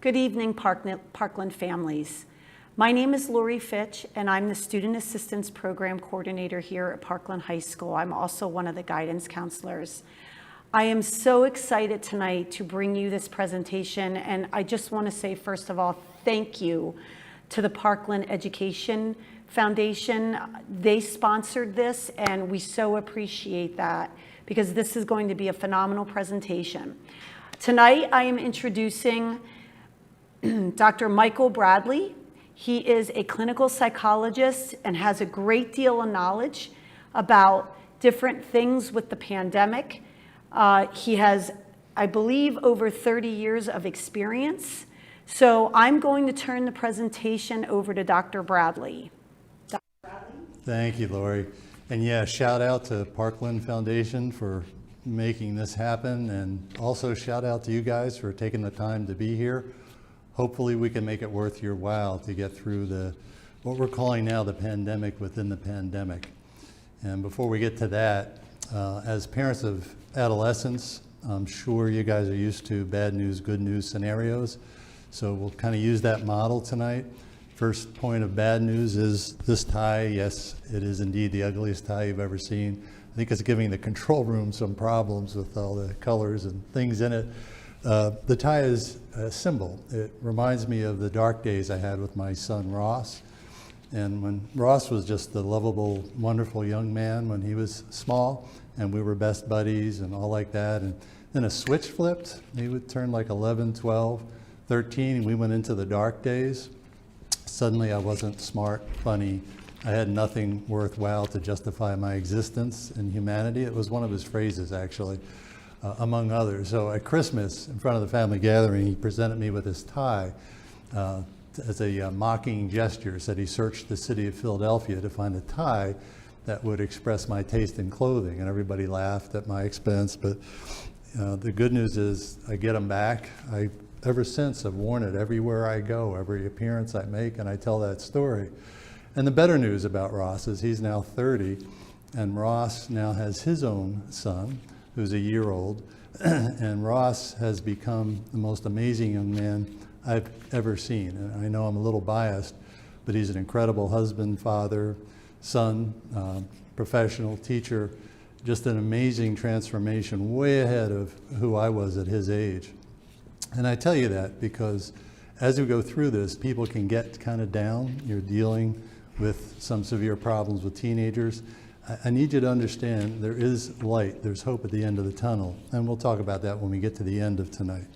Good evening, Parkland families. My name is Lori Fitch, and I'm the Student Assistance Program Coordinator here at Parkland High School. I'm also one of the guidance counselors. I am so excited tonight to bring you this presentation, and I just want to say, first of all, thank you to the Parkland Education Foundation. They sponsored this, and we so appreciate that because this is going to be a phenomenal presentation. Tonight, I am introducing Dr. Michael Bradley. He is a clinical psychologist and has a great deal of knowledge about different things with the pandemic. He has, I believe, over 30 years of experience. So I'm going to turn the presentation over to Dr. Bradley. Dr. Bradley? Thank you, Lori. And yeah, shout out to Parkland Foundation for making this happen, and also shout out to you guys for taking the time to be here. Hopefully we can make it worth your while to get through what we're calling now the pandemic within the pandemic. And before we get to that, as parents of adolescents, I'm sure you guys are used to bad news, good news scenarios. So we'll kind of use that model tonight. First point of bad news is this tie. Yes, it is indeed the ugliest tie you've ever seen. I think it's giving the control room some problems with all the colors and things in it. The tie is a symbol. It reminds me of the dark days I had with my son Ross. And when Ross was just the lovable, wonderful young man when he was small, and we were best buddies and all like that. And then a switch flipped. He would turn like 11, 12, 13, and we went into the dark days. Suddenly I wasn't smart, funny. I had nothing worthwhile to justify my existence in humanity. It was one of his phrases, actually. Among others. So at Christmas, in front of the family gathering, he presented me with his tie as a mocking gesture. Said he searched the city of Philadelphia to find a tie that would express my taste in clothing, and everybody laughed at my expense. But the good news is I get them back. I ever since have worn it everywhere I go, every appearance I make, and I tell that story. And the better news about Ross is he's now 30, and Ross now has his own son, who's a year old, and Ross has become the most amazing young man I've ever seen. And I know I'm a little biased, but he's an incredible husband, father, son, professional, teacher, just an amazing transformation, way ahead of who I was at his age. And I tell you that because as we go through this, people can get kind of down. You're dealing with some severe problems with teenagers. I need you to understand there is light, there's hope at the end of the tunnel, and we'll talk about that when we get to the end of tonight.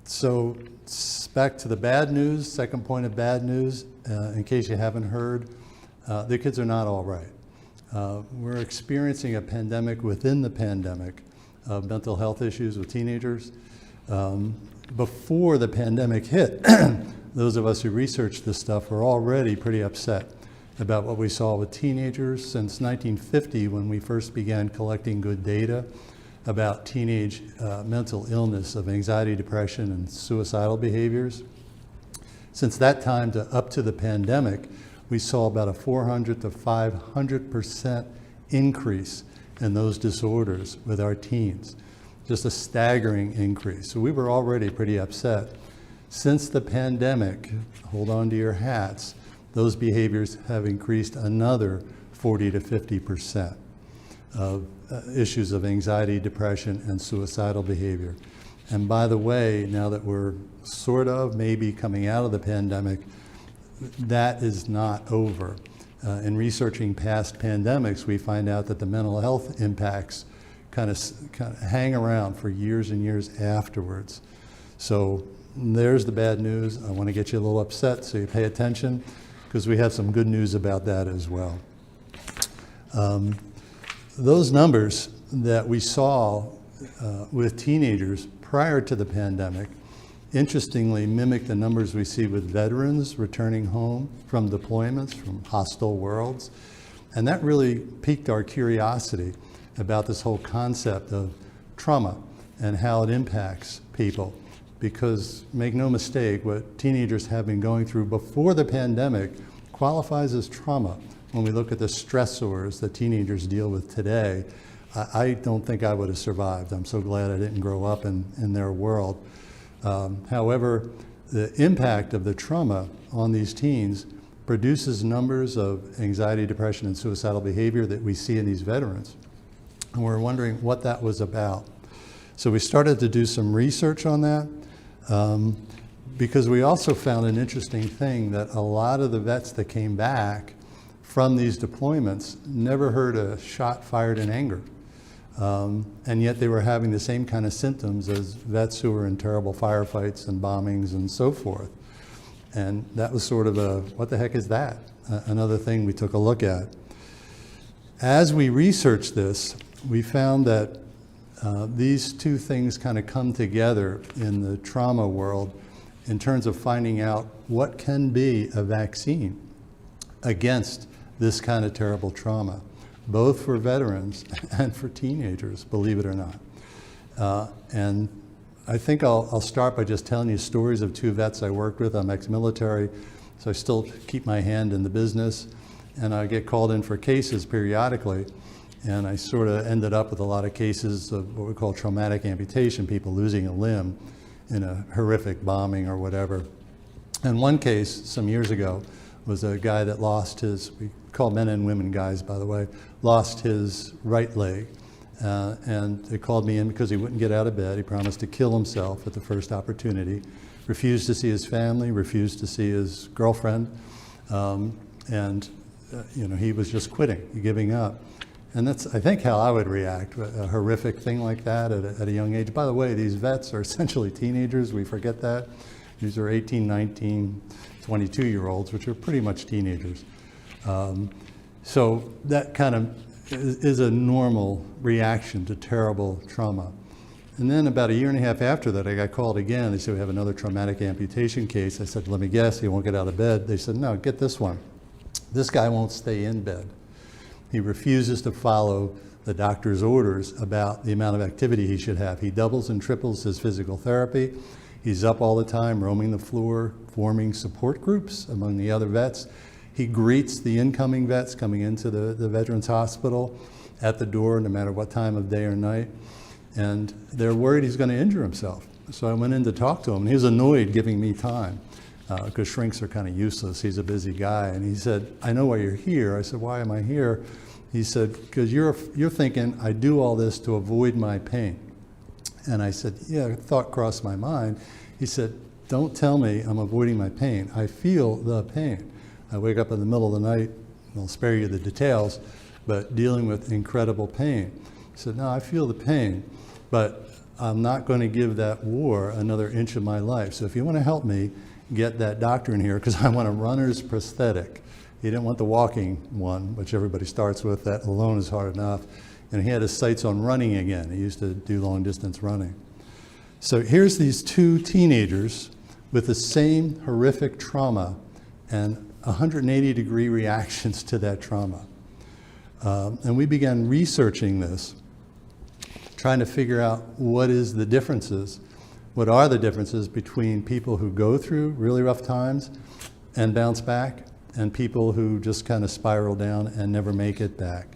So back to the bad news, second point of bad news, in case you haven't heard, the kids are not all right. We're experiencing a pandemic within the pandemic of mental health issues with teenagers. Before the pandemic hit, those of us who researched this stuff were already pretty upset about what we saw with teenagers since 1950, when we first began collecting good data about teenage mental illness of anxiety, depression, and suicidal behaviors. Since that time to up to the pandemic, we saw about a 400 to 500% increase in those disorders with our teens. Just a staggering increase. So we were already pretty upset. Since the pandemic, hold on to your hats, those behaviors have increased another 40 to 50% of issues of anxiety, depression, and suicidal behavior. And by the way, now that we're sort of maybe coming out of the pandemic, that is not over. In researching past pandemics, we find out that the mental health impacts kind of hang around for years and years afterwards. So there's the bad news. I want to get you a little upset, so you pay attention, because we have some good news about that as well. Those numbers that we saw with teenagers prior to the pandemic, interestingly mimic the numbers we see with veterans returning home from deployments, from hostile worlds. And that really piqued our curiosity about this whole concept of trauma and how it impacts people. Because make no mistake, what teenagers have been going through before the pandemic qualifies as trauma. When we look at the stressors that teenagers deal with today, I don't think I would have survived. I'm so glad I didn't grow up in their world. However, the impact of the trauma on these teens produces numbers of anxiety, depression, and suicidal behavior that we see in these veterans. And we're wondering what that was about. So we started to do some research on that because we also found an interesting thing that a lot of the vets that came back from these deployments never heard a shot fired in anger. And yet they were having the same kind of symptoms as vets who were in terrible firefights and bombings and so forth. And that was sort of a, what the heck is that? Another thing we took a look at. As we researched this, we found that these two things kind of come together in the trauma world in terms of finding out what can be a vaccine against this kind of terrible trauma, both for veterans and for teenagers, believe it or not. And I think I'll start by just telling you stories of two vets I worked with. I'm ex-military, so I still keep my hand in the business, and I get called in for cases periodically, and I sort of ended up with a lot of cases of what we call traumatic amputation, people losing a limb in a horrific bombing or whatever. And one case some years ago was a guy that lost his, we call men and women guys, by the way, lost his right leg. And they called me in because he wouldn't get out of bed. He promised to kill himself at the first opportunity, refused to see his family, refused to see his girlfriend, and he was just quitting, giving up. And that's, I think, how I would react, a horrific thing like that at a young age. By the way, these vets are essentially teenagers. We forget that. These are 18, 19, 22-year-olds, which are pretty much teenagers. So that kind of is a normal reaction to terrible trauma. And then about a year and a half after that, I got called again. They said, we have another traumatic amputation case. I said, let me guess, he won't get out of bed. They said, no, get this one. This guy won't stay in bed. He refuses to follow the doctor's orders about the amount of activity he should have. He doubles and triples his physical therapy. He's up all the time, roaming the floor, forming support groups among the other vets. He greets the incoming vets coming into the Veterans Hospital at the door, no matter what time of day or night. And they're worried he's going to injure himself. So I went in to talk to him, and he was annoyed giving me time because shrinks are kind of useless. He's a busy guy. And he said, I know why you're here. I said, why am I here? He said, because you're thinking I do all this to avoid my pain. And I said, yeah, a thought crossed my mind. He said, don't tell me I'm avoiding my pain. I feel the pain. I wake up in the middle of the night, I'll spare you the details, but dealing with incredible pain. He said, no, I feel the pain, but I'm not going to give that war another inch of my life. So if you want to help me, get that doctor in here, because I want a runner's prosthetic. He didn't want the walking one, which everybody starts with. That alone is hard enough. And he had his sights on running again. He used to do long distance running. So here's these two teenagers with the same horrific trauma and 180-degree reactions to that trauma. And we began researching this, trying to figure out what are the differences between people who go through really rough times and bounce back and people who just kind of spiral down and never make it back.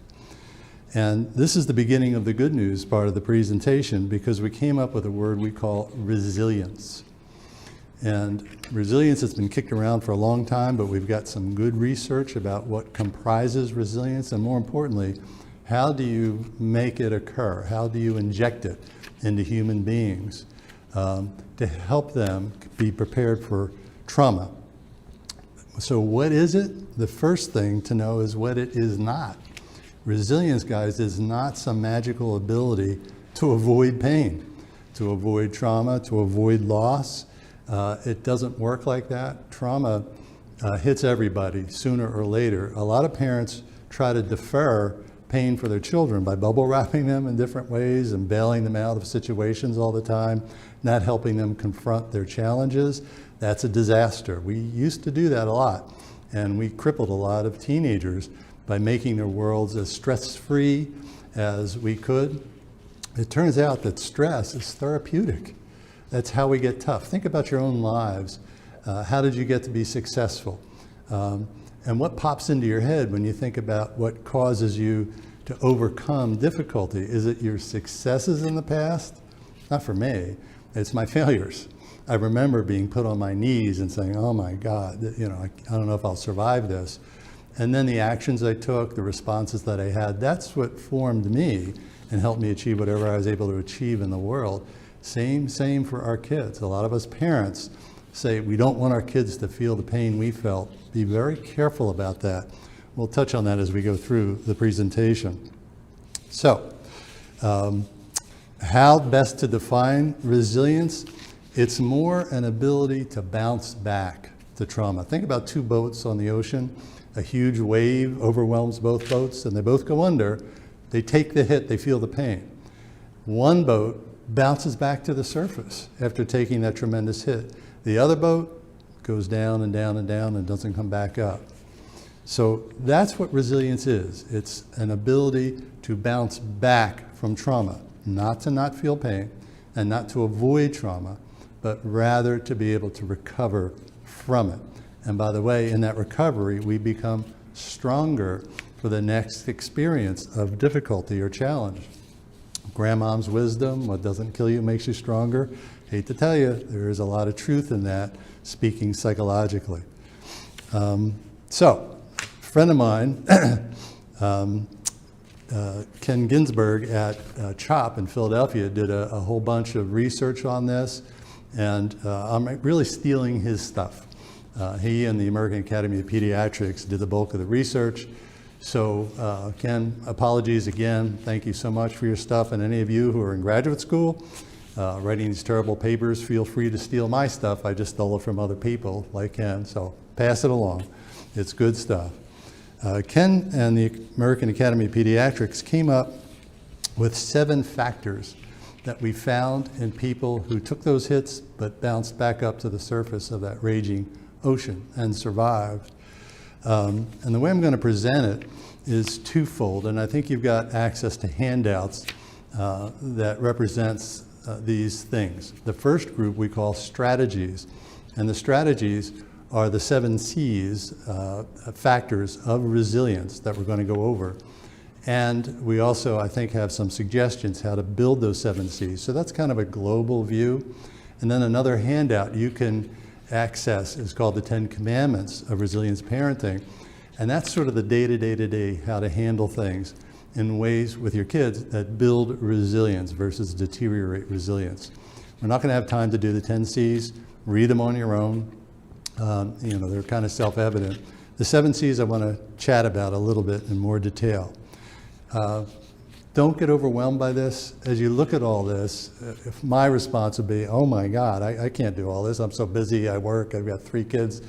And this is the beginning of the good news part of the presentation, because we came up with a word we call resilience. And resilience has been kicked around for a long time, but we've got some good research about what comprises resilience, and more importantly, how do you make it occur? How do you inject it into human beings to help them be prepared for trauma? So what is it? The first thing to know is what it is not. Resilience, guys, is not some magical ability to avoid pain, to avoid trauma, to avoid loss. It doesn't work like that. Trauma hits everybody sooner or later. A lot of parents try to defer pain for their children by bubble wrapping them in different ways and bailing them out of situations all the time, not helping them confront their challenges. That's a disaster. We used to do that a lot, and we crippled a lot of teenagers by making their worlds as stress-free as we could. It turns out that stress is therapeutic. That's how we get tough. Think about your own lives. How did you get to be successful? And what pops into your head when you think about what causes you to overcome difficulty? Is it your successes in the past? Not for me. It's my failures. I remember being put on my knees and saying, oh my God, I don't know if I'll survive this. And then the actions I took, the responses that I had, that's what formed me and helped me achieve whatever I was able to achieve in the world. Same for our kids. A lot of us parents say we don't want our kids to feel the pain we felt. Be very careful about that. We'll touch on that as we go through the presentation. So, how best to define resilience? It's more an ability to bounce back to trauma. Think about two boats on the ocean. A huge wave overwhelms both boats and they both go under. They take the hit, they feel the pain. One boat bounces back to the surface after taking that tremendous hit. The other boat goes down and down and down and doesn't come back up. So that's what resilience is. It's an ability to bounce back from trauma, not to not feel pain and not to avoid trauma, but rather to be able to recover from it. And by the way, in that recovery, we become stronger for the next experience of difficulty or challenge. Grandmom's wisdom, what doesn't kill you makes you stronger. Hate to tell you, there is a lot of truth in that, speaking psychologically. So, a friend of mine, Ken Ginsberg at CHOP in Philadelphia did a whole bunch of research on this, and I'm really stealing his stuff. He and the American Academy of Pediatrics did the bulk of the research. So Ken, apologies again. Thank you so much for your stuff. And any of you who are in graduate school writing these terrible papers, feel free to steal my stuff. I just stole it from other people like Ken, so pass it along. It's good stuff. Ken and the American Academy of Pediatrics came up with 7 factors that we found in people who took those hits but bounced back up to the surface of that raging ocean and survived. And the way I'm going to present it is twofold, and I think you've got access to handouts that represents these things. The first group we call strategies, and the strategies are the 7 C's, factors of resilience that we're going to go over. And we also, I think, have some suggestions how to build those 7 C's. So that's kind of a global view. And then another handout you can access is called the 10 Commandments of Resilience Parenting. And that's sort of the day-to-day, how to handle things in ways with your kids that build resilience versus deteriorate resilience. We're not going to have time to do the 10 C's. Read them on your own. They're kind of self-evident. The 7 C's I want to chat about a little bit in more detail. Don't get overwhelmed by this. As you look at all this, if my response would be, oh my God, I can't do all this. I'm so busy, I work, I've got 3 kids,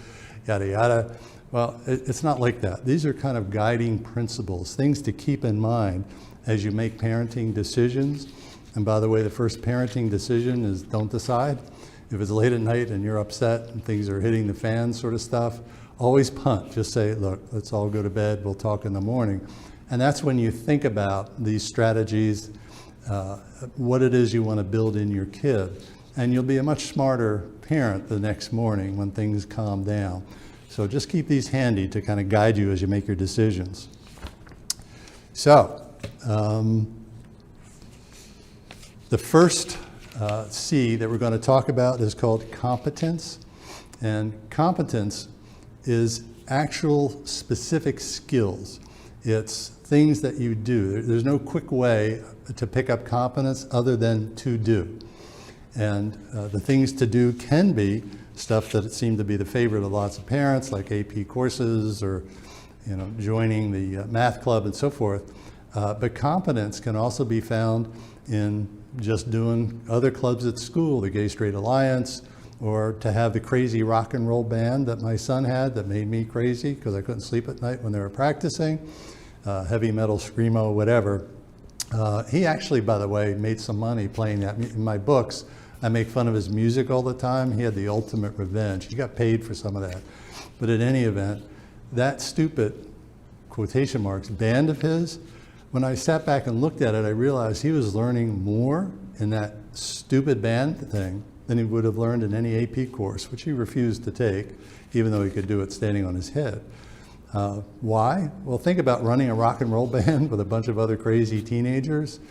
yada, yada. Well, it's not like that. These are kind of guiding principles, things to keep in mind as you make parenting decisions. And by the way, the first parenting decision is don't decide. If it's late at night and you're upset and things are hitting the fan sort of stuff, always punt. Just say, look, let's all go to bed, we'll talk in the morning. And that's when you think about these strategies, what it is you want to build in your kid. And you'll be a much smarter parent the next morning when things calm down. So just keep these handy to kind of guide you as you make your decisions. So, the first C that we're going to talk about is called competence. And competence is actual specific skills. It's things that you do. There's no quick way to pick up competence other than to do. And the things to do can be stuff that seem to be the favorite of lots of parents, like AP courses or joining the math club and so forth. But competence can also be found in just doing other clubs at school, the Gay Straight Alliance, or to have the crazy rock and roll band that my son had that made me crazy because I couldn't sleep at night when they were practicing, heavy metal, screamo, whatever. He actually, by the way, made some money playing that. In my books, I make fun of his music all the time. He had the ultimate revenge. He got paid for some of that. But in any event, that stupid, quotation marks, band of his, when I sat back and looked at it, I realized he was learning more in that stupid band thing than he would have learned in any AP course, which he refused to take, even though he could do it standing on his head. Why? Well, think about running a rock and roll band with a bunch of other crazy teenagers.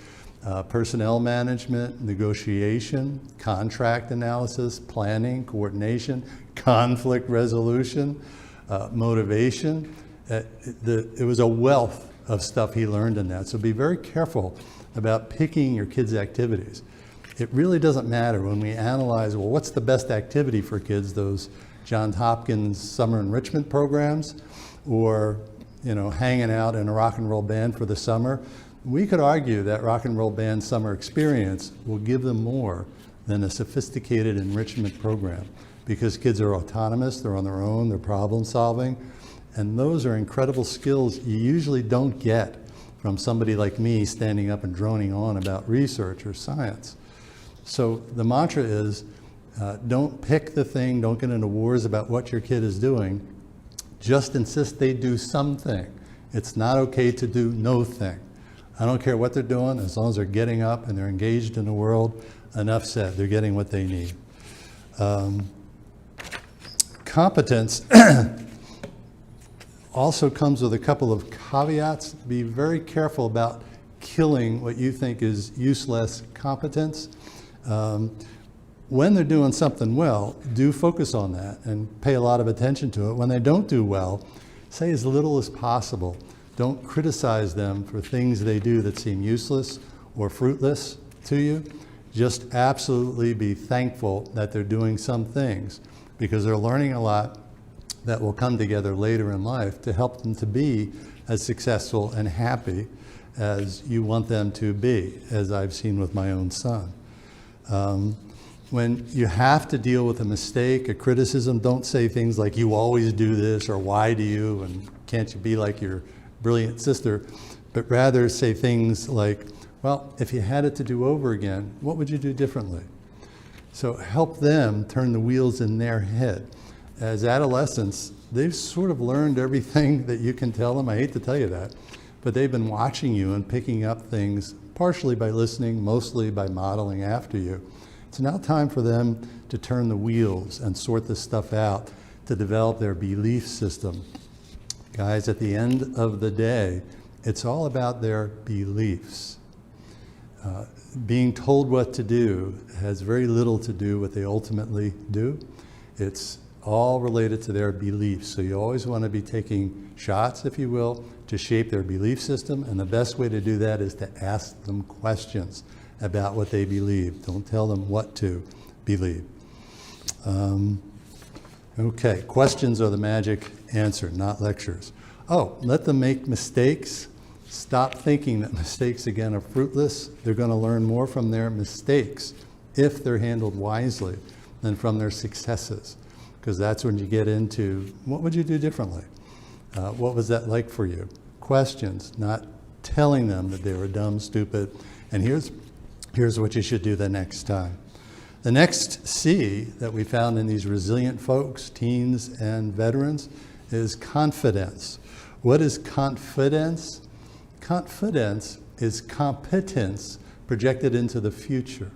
personnel management, negotiation, contract analysis, planning, coordination, conflict resolution, motivation. It was a wealth of stuff he learned in that. So be very careful about picking your kids' activities. It really doesn't matter when we analyze, well, what's the best activity for kids, those Johns Hopkins summer enrichment programs, or hanging out in a rock and roll band for the summer. We could argue that rock and roll band summer experience will give them more than a sophisticated enrichment program, because kids are autonomous, they're on their own, they're problem solving, and those are incredible skills you usually don't get from somebody like me standing up and droning on about research or science. So the mantra is, don't pick the thing, don't get into wars about what your kid is doing, just insist they do something. It's not okay to do no thing. I don't care what they're doing, as long as they're getting up and they're engaged in the world, enough said, they're getting what they need. Competence also comes with a couple of caveats. Be very careful about killing what you think is useless competence. When they're doing something well, do focus on that and pay a lot of attention to it. When they don't do well, say as little as possible. Don't criticize them for things they do that seem useless or fruitless to you. Just absolutely be thankful that they're doing some things, because they're learning a lot that will come together later in life to help them to be as successful and happy as you want them to be, as I've seen with my own son. When you have to deal with a mistake, a criticism, don't say things like, you always do this, or why do you, and can't you be like your brilliant sister, but rather say things like, well, if you had it to do over again, what would you do differently? So help them turn the wheels in their head. As adolescents, they've sort of learned everything that you can tell them. I hate to tell you that, but they've been watching you and picking up things, partially by listening, mostly by modeling after you. It's now time for them to turn the wheels and sort this stuff out, to develop their belief system. Guys, at the end of the day, it's all about their beliefs. Being told what to do has very little to do with what they ultimately do. It's all related to their beliefs. So you always want to be taking shots, if you will, to shape their belief system. And the best way to do that is to ask them questions about what they believe. Don't tell them what to believe. Okay, questions are the magic answer, not lectures. Oh, let them make mistakes. Stop thinking that mistakes, again, are fruitless. They're going to learn more from their mistakes, if they're handled wisely, than from their successes. Because that's when you get into, what would you do differently? What was that like for you? Questions, not telling them that they were dumb, stupid, and here's what you should do the next time. The next C that we found in these resilient folks, teens and veterans, is confidence. What is confidence? Confidence is competence projected into the future.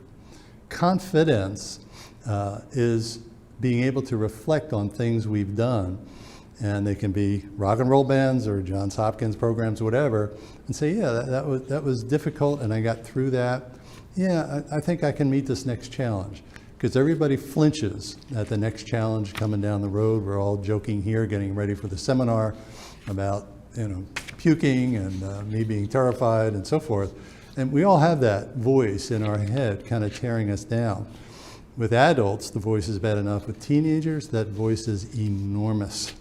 Confidence is being able to reflect on things we've done, and they can be rock and roll bands or Johns Hopkins programs, whatever, and say, yeah, that was difficult and I got through that. Yeah, I think I can meet this next challenge. Because everybody flinches at the next challenge coming down the road. We're all joking here, getting ready for the seminar about puking and me being terrified and so forth. And we all have that voice in our head kind of tearing us down. With adults, the voice is bad enough. With teenagers, that voice is enormous.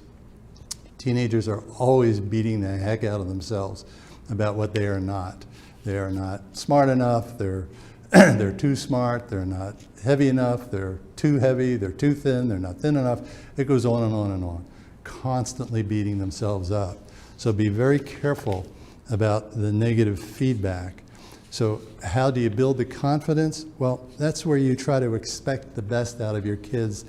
Teenagers are always beating the heck out of themselves about what they are not. They are not smart enough, they're too smart, they're not heavy enough, they're too heavy, they're too thin, they're not thin enough. It goes on and on and on, constantly beating themselves up. So be very careful about the negative feedback. So how do you build the confidence? Well, that's where you try to expect the best out of your kids,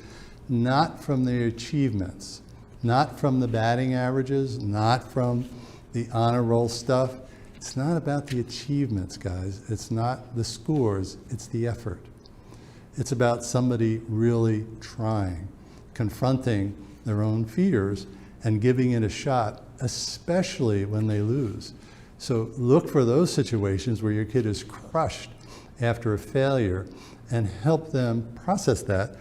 not from their achievements, not from the batting averages, not from the honor roll stuff. It's not about the achievements, guys. It's not the scores, it's the effort. It's about somebody really trying, confronting their own fears and giving it a shot, especially when they lose. So look for those situations where your kid is crushed after a failure and help them process that.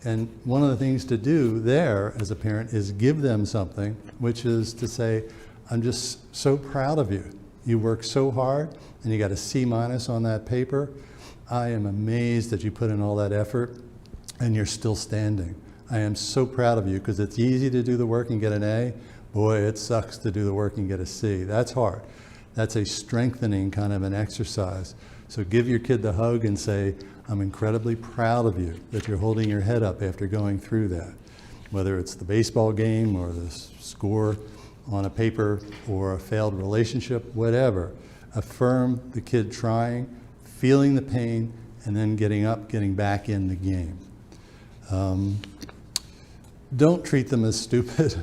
And one of the things to do there as a parent is give them something, which is to say, I'm just so proud of you. You worked so hard and you got a C- on that paper. I am amazed that you put in all that effort and you're still standing. I am so proud of you, because it's easy to do the work and get an A. Boy, it sucks to do the work and get a C. That's hard. That's a strengthening kind of an exercise. So give your kid the hug and say, I'm incredibly proud of you that you're holding your head up after going through that. Whether it's the baseball game or the score on a paper or a failed relationship, whatever. Affirm the kid trying, feeling the pain, and then getting up, getting back in the game. Don't treat them as stupid.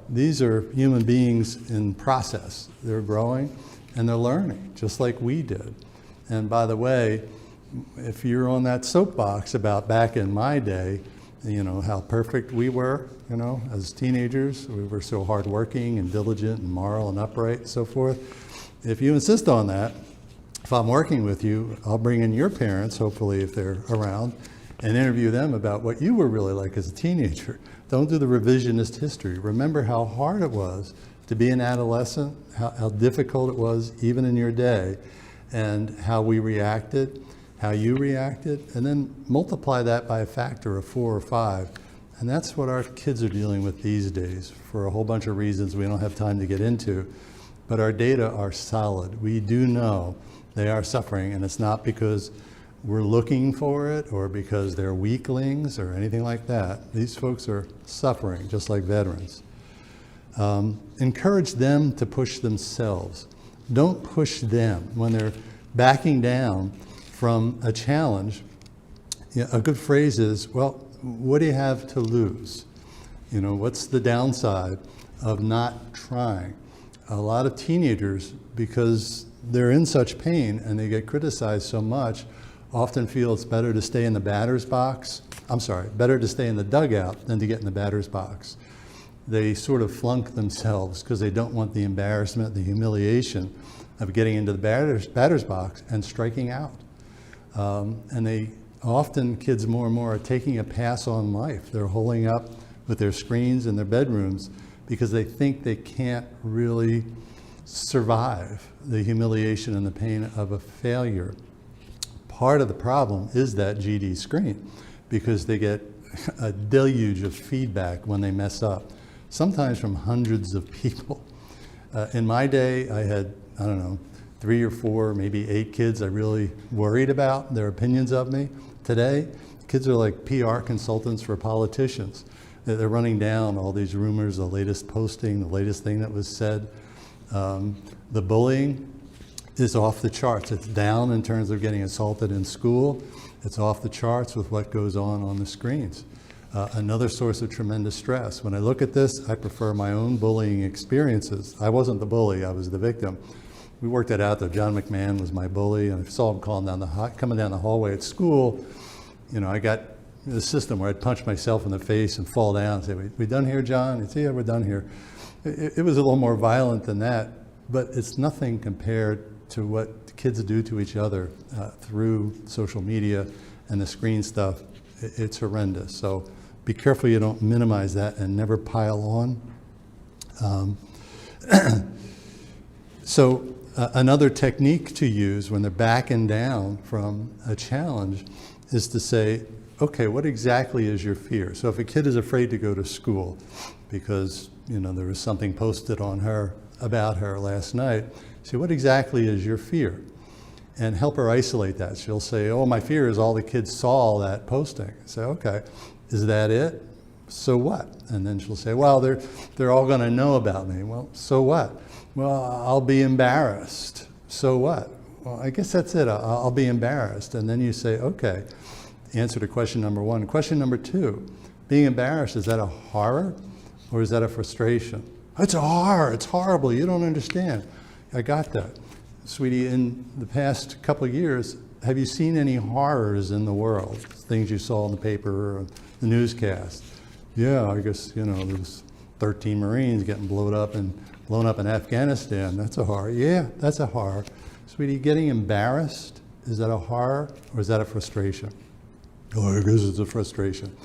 These are human beings in process. They're growing and they're learning, just like we did. And by the way, if you're on that soapbox about back in my day, you know, how perfect we were, you know, as teenagers, we were so hardworking and diligent and moral and upright and so forth. If you insist on that, if I'm working with you, I'll bring in your parents, hopefully if they're around, and interview them about what you were really like as a teenager. Don't do the revisionist history. Remember how hard it was to be an adolescent, how difficult it was even in your day, and how we reacted, how you reacted, and then multiply that by a factor of 4 or 5. And that's what our kids are dealing with these days for a whole bunch of reasons we don't have time to get into. But our data are solid. We do know they are suffering, and it's not because we're looking for it or because they're weaklings or anything like that. These folks are suffering, just like veterans. Encourage them to push themselves. Don't push them when they're backing down from a challenge. You know, a good phrase is, well, what do you have to lose? You know, what's the downside of not trying? A lot of teenagers, because they're in such pain and they get criticized so much, often feel it's better to stay in the batter's box. Better to stay in the dugout than to get in the batter's box. They sort of flunk themselves because they don't want the embarrassment, the humiliation of getting into the batter's box and striking out. And they often, kids more and more, are taking a pass on life. They're holding up with their screens in their bedrooms because they think they can't really survive the humiliation and the pain of a failure. Part of the problem is that GD screen, because they get a deluge of feedback when they mess up, sometimes from hundreds of people. In my day, I had, 3 or 4, maybe 8 kids I really worried about their opinions of me. Today, kids are like PR consultants for politicians. They're running down all these rumors, the latest posting, the latest thing that was said. The bullying is off the charts. It's down in terms of getting assaulted in school. It's off the charts with what goes on the screens. Another source of tremendous stress. When I look at this, I prefer my own bullying experiences. I wasn't the bully, I was the victim. We worked it out though. John McMahon was my bully, and I saw him coming down the hallway at school. You know, I got the system where I'd punch myself in the face and fall down and say, we done here, John? He'd say, yeah, we're done here. It was a little more violent than that, but it's nothing compared to what kids do to each other through social media and the screen stuff. It's horrendous. So be careful you don't minimize that and never pile on. Another technique to use when they're backing down from a challenge is to say, okay, what exactly is your fear? So if a kid is afraid to go to school because, there was something posted on her about her last night, say, what exactly is your fear? And help her isolate that. She'll say, oh, my fear is all the kids saw that posting. I say, okay, is that it? So what? And then she'll say, well, they're all going to know about me. Well, so what? Well, I'll be embarrassed. So what? Well, I guess that's it. I'll be embarrassed. And then you say, okay, answer to question number 1. Question number 2, being embarrassed, is that a horror or is that a frustration? It's a horror. It's horrible. You don't understand. I got that. Sweetie, in the past couple of years, have you seen any horrors in the world? Things you saw in the paper or the newscast? Yeah, I guess, there was 13 Marines getting blown up in Afghanistan. That's a horror. Yeah, that's a horror. Sweetie, getting embarrassed, is that a horror or is that a frustration? Oh, I guess it's a frustration.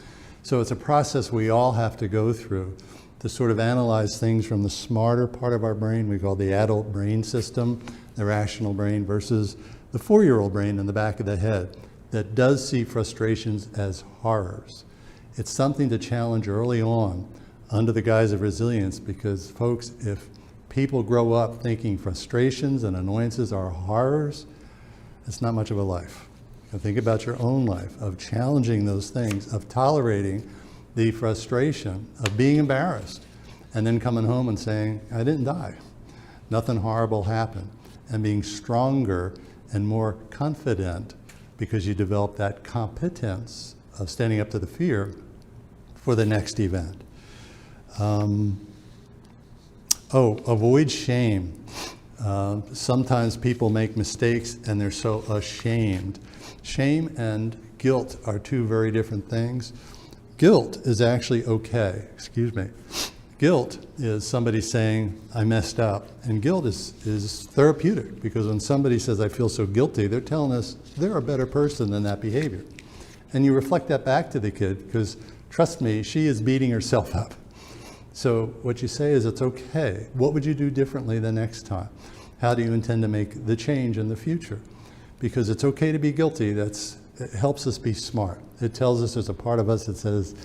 So it's a process we all have to go through to sort of analyze things from the smarter part of our brain, we call the adult brain system, the rational brain, versus the 4-year-old brain in the back of the head that does see frustrations as horrors. It's something to challenge early on under the guise of resilience, because folks, if people grow up thinking frustrations and annoyances are horrors, it's not much of a life. And think about your own life, of challenging those things, of tolerating the frustration, of being embarrassed, and then coming home and saying, I didn't die. Nothing horrible happened. And being stronger and more confident because you develop that competence of standing up to the fear for the next event. Avoid shame. Sometimes people make mistakes and they're so ashamed. Shame and guilt are two very different things. Guilt is actually okay. Excuse me. Guilt is somebody saying, I messed up. And guilt is therapeutic, because when somebody says, I feel so guilty, they're telling us they're a better person than that behavior. And you reflect that back to the kid, because trust me, she is beating herself up. So what you say is, it's okay. What would you do differently the next time? How do you intend to make the change in the future? Because it's okay to be guilty. It helps us be smart. It tells us there's a part of us that says,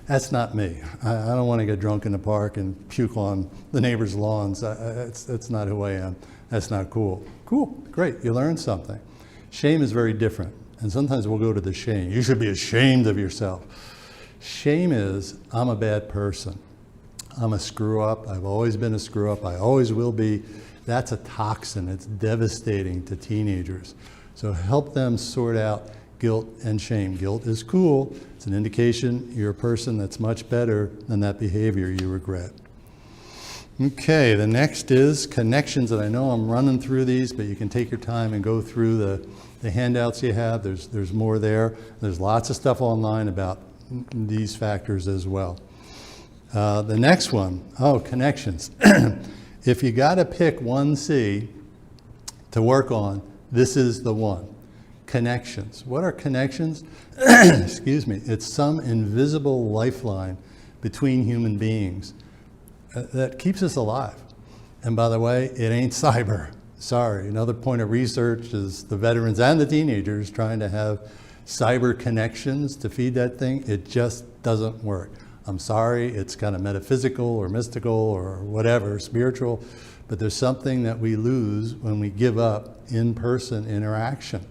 that's not me. I don't want to get drunk in the park and puke on the neighbors' lawns. That's not who I am. That's not cool. Cool, great, you learned something. Shame is very different. And sometimes we'll go to the shame. You should be ashamed of yourself. Shame is, I'm a bad person. I'm a screw up. I've always been a screw up. I always will be. That's a toxin. It's devastating to teenagers. So help them sort out guilt and shame. Guilt is cool. It's an indication you're a person that's much better than that behavior you regret. Okay, the next is connections, and I know I'm running through these, but you can take your time and go through the handouts you have. There's more there. There's lots of stuff online about these factors as well. The next one, connections. If you got to pick one C to work on, this is the one. Connections. What are connections? Excuse me. It's some invisible lifeline between human beings that keeps us alive. And by the way, it ain't cyber. Sorry. Another point of research is the veterans and the teenagers trying to have cyber connections to feed that thing. It just doesn't work. I'm sorry, it's kind of metaphysical or mystical or whatever, spiritual, but there's something that we lose when we give up in-person interaction.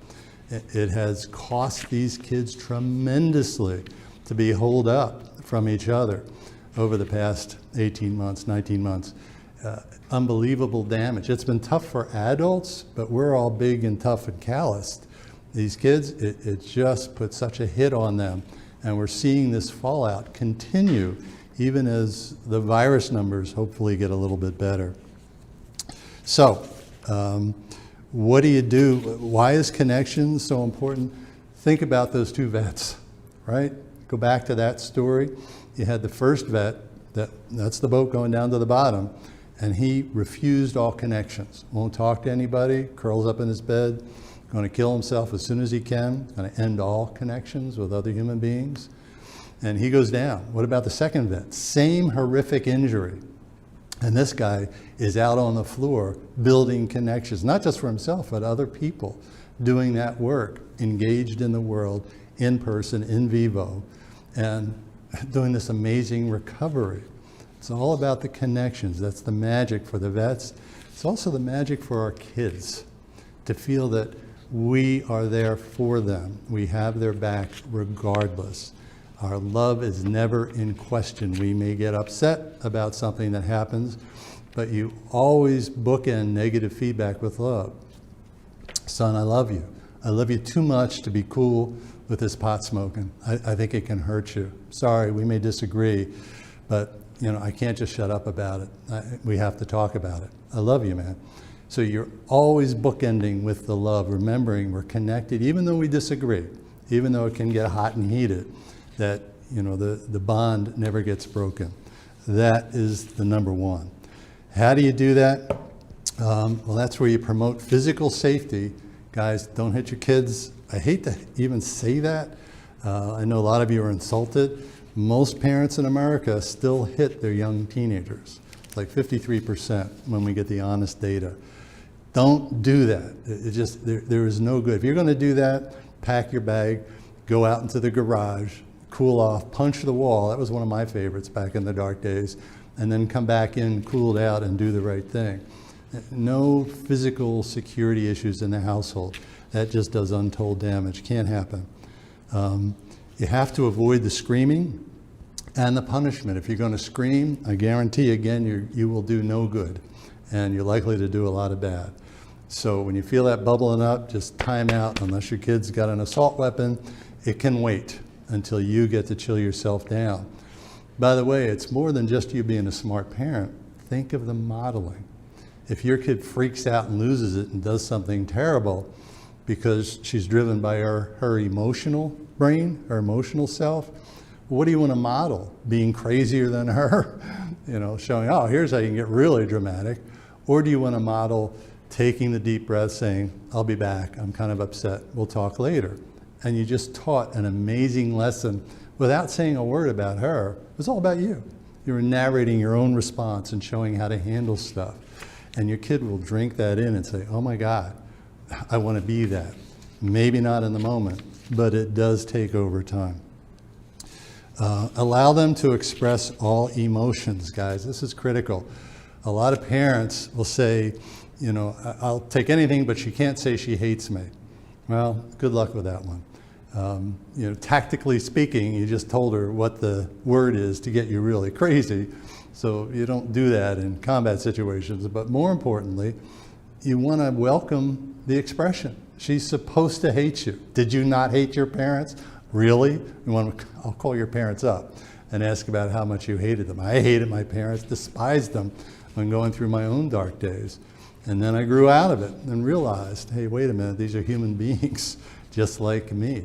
It has cost these kids tremendously to be holed up from each other over the past 18 months, 19 months. Unbelievable damage. It's been tough for adults, but we're all big and tough and calloused. These kids, it just put such a hit on them. And we're seeing this fallout continue even as the virus numbers hopefully get a little bit better. So, what do you do? Why is connection so important? Think about those two vets, right? Go back to that story. You had the first vet, that's the boat going down to the bottom, and he refused all connections. Won't talk to anybody, curls up in his bed, going to kill himself as soon as he can, going to end all connections with other human beings. And he goes down. What about the second vet? Same horrific injury. And this guy is out on the floor building connections, not just for himself, but other people, doing that work, engaged in the world, in person, in vivo, and doing this amazing recovery. It's all about the connections. That's the magic for the vets. It's also the magic for our kids, to feel that we are there for them. We have their back regardless. Our love is never in question. We may get upset about something that happens, but you always bookend negative feedback with love. Son, I love you. I love you too much to be cool with this pot smoking. I think it can hurt you. Sorry, we may disagree, but I can't just shut up about it. We have to talk about it. I love you, man. So you're always bookending with the love, remembering we're connected, even though we disagree, even though it can get hot and heated, that the bond never gets broken. That is the number one. How do you do that? Well, that's where you promote physical safety. Guys, don't hit your kids. I hate to even say that. I know a lot of you are insulted. Most parents in America still hit their young teenagers. It's like 53% when we get the honest data. Don't do that. It just, there is no good. If you're going to do that, pack your bag, go out into the garage, cool off, punch the wall. That was one of my favorites back in the dark days. And then come back in, cooled out, and do the right thing. No physical security issues in the household. That just does untold damage. Can't happen. You have to avoid the screaming and the punishment. If you're going to scream, I guarantee again, you will do no good, and you're likely to do a lot of bad. So when you feel that bubbling up, just time out. Unless your kid's got an assault weapon, it can wait until you get to chill yourself down. By the way, it's more than just you being a smart parent. Think of the modeling. If your kid freaks out and loses it and does something terrible because she's driven by her emotional brain, her emotional self, what do you want to model? Being crazier than her? You know, showing, oh, here's how you can get really dramatic. Or do you want to model taking the deep breath, saying, I'll be back, I'm kind of upset, we'll talk later. And you just taught an amazing lesson without saying a word about her. It was all about you. You were narrating your own response and showing how to handle stuff. And your kid will drink that in and say, oh my God, I want to be that. Maybe not in the moment, but it does take over time. Allow them to express all emotions, guys. This is critical. A lot of parents will say, you know, I'll take anything, but she can't say she hates me. Well, good luck with that one. You know, tactically speaking, you just told her what the word is to get you really crazy. So you don't do that in combat situations. But more importantly, you want to welcome the expression. She's supposed to hate you. Did you not hate your parents? Really? I'll call your parents up and ask about how much you hated them. I hated my parents, despised them when going through my own dark days. And then I grew out of it and realized, hey, wait a minute, these are human beings just like me.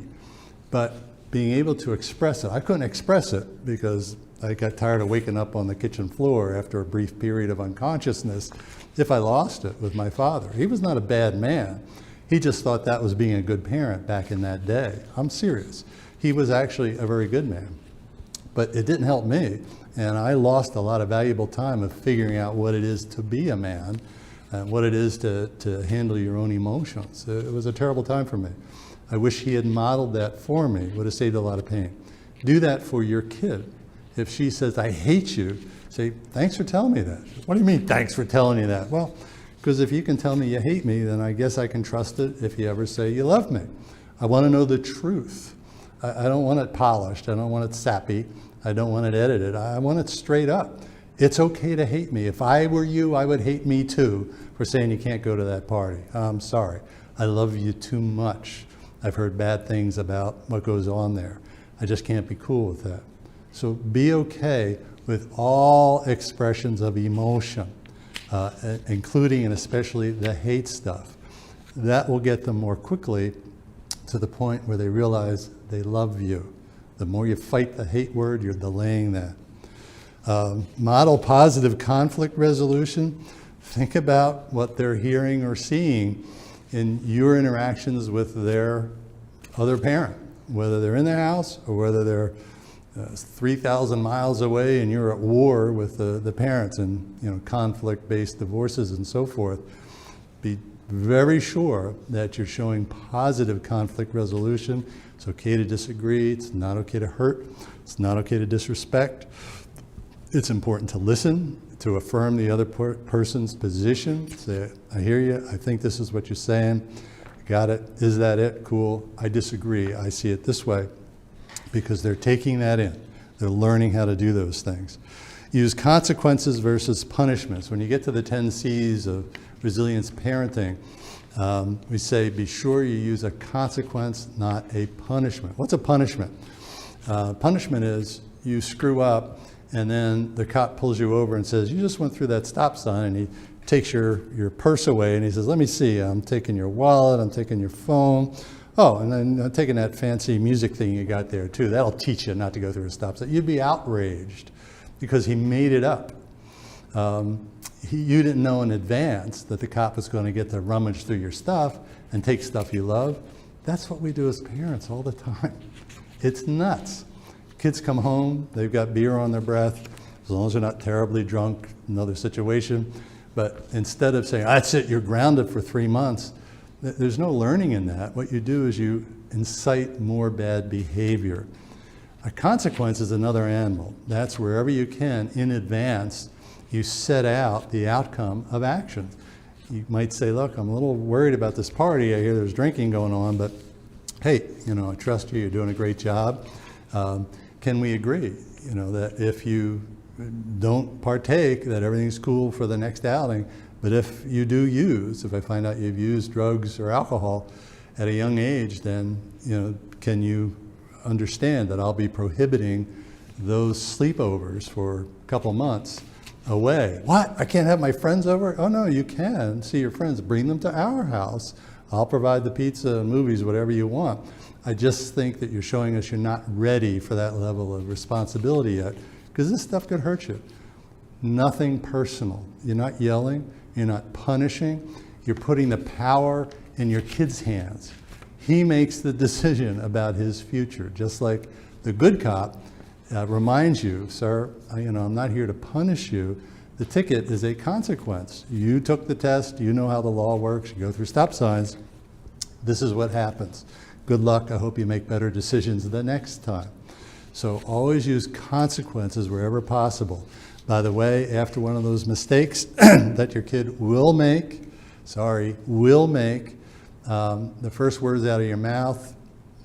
But being able to express it, I couldn't express it because I got tired of waking up on the kitchen floor after a brief period of unconsciousness if I lost it with my father. He was not a bad man. He just thought that was being a good parent back in that day. I'm serious. He was actually a very good man. But it didn't help me, and I lost a lot of valuable time of figuring out what it is to be a man and what it is to handle your own emotions. It was a terrible time for me. I wish he had modeled that for me. It would have saved a lot of pain. Do that for your kid. If she says, I hate you, say, thanks for telling me that. What do you mean, thanks for telling me that? Well, because if you can tell me you hate me, then I guess I can trust it if you ever say you love me. I want to know the truth. I don't want it polished. I don't want it sappy. I don't want it edited. I want it straight up. It's okay to hate me. If I were you, I would hate me too for saying you can't go to that party. I'm sorry. I love you too much. I've heard bad things about what goes on there. I just can't be cool with that. So be okay with all expressions of emotion, including and especially the hate stuff. That will get them more quickly to the point where they realize they love you. The more you fight the hate word, you're delaying that. Model positive conflict resolution. Think about what they're hearing or seeing in your interactions with their other parent, whether they're in their house or whether they're 3,000 miles away and you're at war with the parents and conflict-based divorces and so forth. Be very sure that you're showing positive conflict resolution. It's okay to disagree. It's not okay to hurt. It's not okay to disrespect. It's important to listen, to affirm the other person's position. Say, I hear you. I think this is what you're saying. Got it. Is that it? Cool. I disagree. I see it this way. Because they're taking that in. They're learning how to do those things. Use consequences versus punishments. When you get to the 10 C's of resilience parenting, we say be sure you use a consequence, not a punishment. What's a punishment? Punishment is you screw up and then the cop pulls you over and says, you just went through that stop sign, and he takes your purse away and he says, let me see, I'm taking your wallet, I'm taking your phone. Oh, and then I'm taking that fancy music thing you got there too. That'll teach you not to go through a stop sign. You'd be outraged. because he made it up. You didn't know in advance that the cop was going to get to rummage through your stuff and take stuff you love. That's what we do as parents all the time. It's nuts. Kids come home, they've got beer on their breath, as long as they're not terribly drunk, another situation. But instead of saying, that's it, you're grounded for 3 months, there's no learning in that. What you do is you incite more bad behavior. A consequence is another animal. That's wherever you can, in advance, you set out the outcome of actions. You might say, look, I'm a little worried about this party. I hear there's drinking going on, but hey, I trust you. You're doing a great job. Can we agree, that if you don't partake, that everything's cool for the next outing, but if you do use, if I find out you've used drugs or alcohol at a young age, then, can you understand that I'll be prohibiting those sleepovers for a couple months away? What? I can't have my friends over? Oh no, you can see your friends. Bring them to our house. I'll provide the pizza, movies, whatever you want. I just think that you're showing us you're not ready for that level of responsibility yet, because this stuff could hurt you. Nothing personal. You're not yelling. You're not punishing. You're putting the power in your kid's hands. He makes the decision about his future, just like the good cop reminds you, sir, I'm not here to punish you. The ticket is a consequence. You took the test. You know how the law works. You go through stop signs. This is what happens. Good luck. I hope you make better decisions the next time. So always use consequences wherever possible. By the way, after one of those mistakes that your kid will make, the first words out of your mouth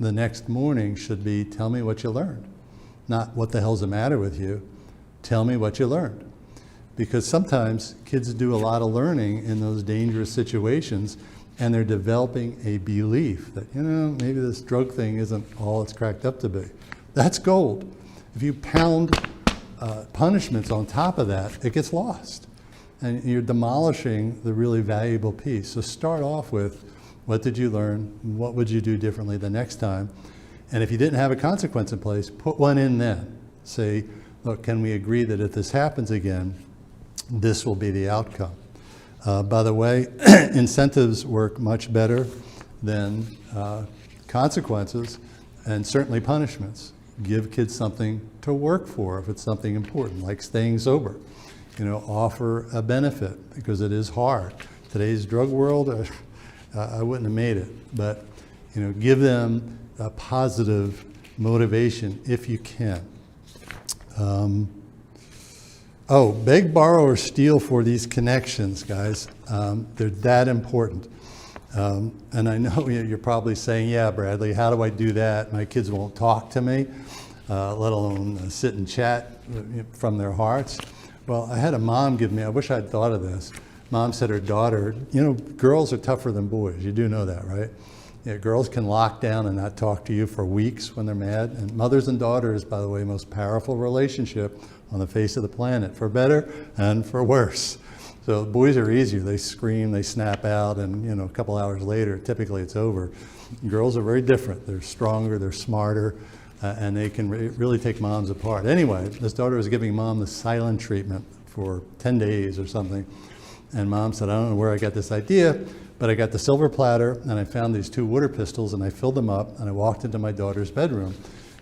the next morning should be, tell me what you learned. Not what the hell's the matter with you. Tell me what you learned. Because sometimes kids do a lot of learning in those dangerous situations, and they're developing a belief that, maybe this drug thing isn't all it's cracked up to be. That's gold. If you pound punishments on top of that, it gets lost. And you're demolishing the really valuable piece. So start off with, what did you learn? What would you do differently the next time? And if you didn't have a consequence in place, put one in then. Say, look, can we agree that if this happens again, this will be the outcome? By the way, incentives work much better than consequences, and certainly punishments. Give kids something to work for if it's something important, like staying sober. Offer a benefit, because it is hard. Today's drug world, I wouldn't have made it. But, give them a positive motivation if you can. Beg, borrow, or steal for these connections, guys. They're that important. And I know you're probably saying, yeah, Bradley, how do I do that? My kids won't talk to me, let alone sit and chat from their hearts. Well, I had a mom give me, I wish I'd thought of this. Mom said her daughter, girls are tougher than boys. You do know that, right? Yeah, girls can lock down and not talk to you for weeks when they're mad. And mothers and daughters, by the way, most powerful relationship on the face of the planet, for better and for worse. So boys are easier. They scream, they snap out, and a couple hours later, typically it's over. Girls are very different. They're stronger, they're smarter, and they can really take moms apart. Anyway, this daughter was giving mom the silent treatment for 10 days or something. And mom said, I don't know where I got this idea, but I got the silver platter, and I found these 2 water pistols, and I filled them up, and I walked into my daughter's bedroom.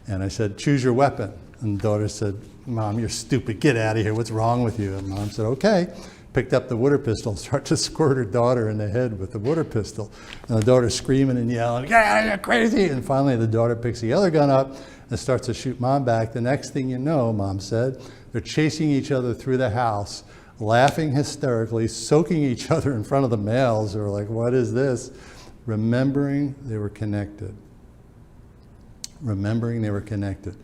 And I said, choose your weapon. And the daughter said, Mom, you're stupid. Get out of here. What's wrong with you? And Mom said, okay. Picked up the water pistol and started to squirt her daughter in the head with the water pistol. And the daughter screaming and yelling, yeah, you're crazy. And finally the daughter picks the other gun up and starts to shoot Mom back. The next thing you know, Mom said, they're chasing each other through the house, laughing hysterically, soaking each other in front of the males. They were like, what is this? Remembering they were connected. Remembering they were connected.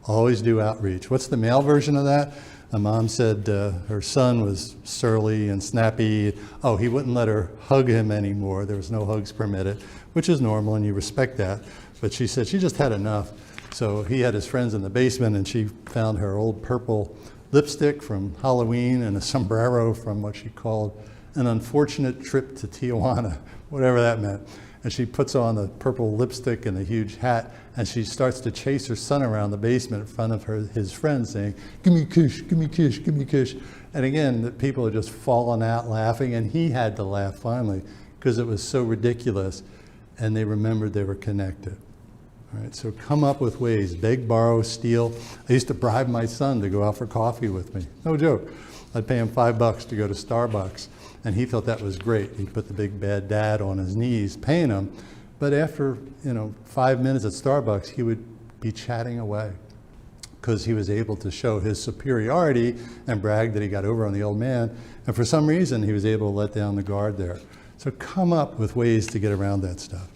Always do outreach. What's the male version of that? A mom said her son was surly and snappy. Oh, he wouldn't let her hug him anymore. There was no hugs permitted, which is normal, and you respect that. But she said she just had enough. So he had his friends in the basement, and she found her old purple lipstick from Halloween and a sombrero from what she called an unfortunate trip to Tijuana, whatever that meant. And she puts on the purple lipstick and the huge hat, and she starts to chase her son around the basement in front of his friends saying, "Give me a kiss, give me a kiss, give me a kiss." And again, the people are just falling out laughing, and he had to laugh finally because it was so ridiculous, and they remembered they were connected. All right, so come up with ways, beg, borrow, steal. I used to bribe my son to go out for coffee with me. No joke. I'd pay him $5 to go to Starbucks, and he thought that was great. He put the big bad dad on his knees paying him, but after 5 minutes at Starbucks, he would be chatting away because he was able to show his superiority and brag that he got over on the old man, and for some reason he was able to let down the guard there. So come up with ways to get around that stuff.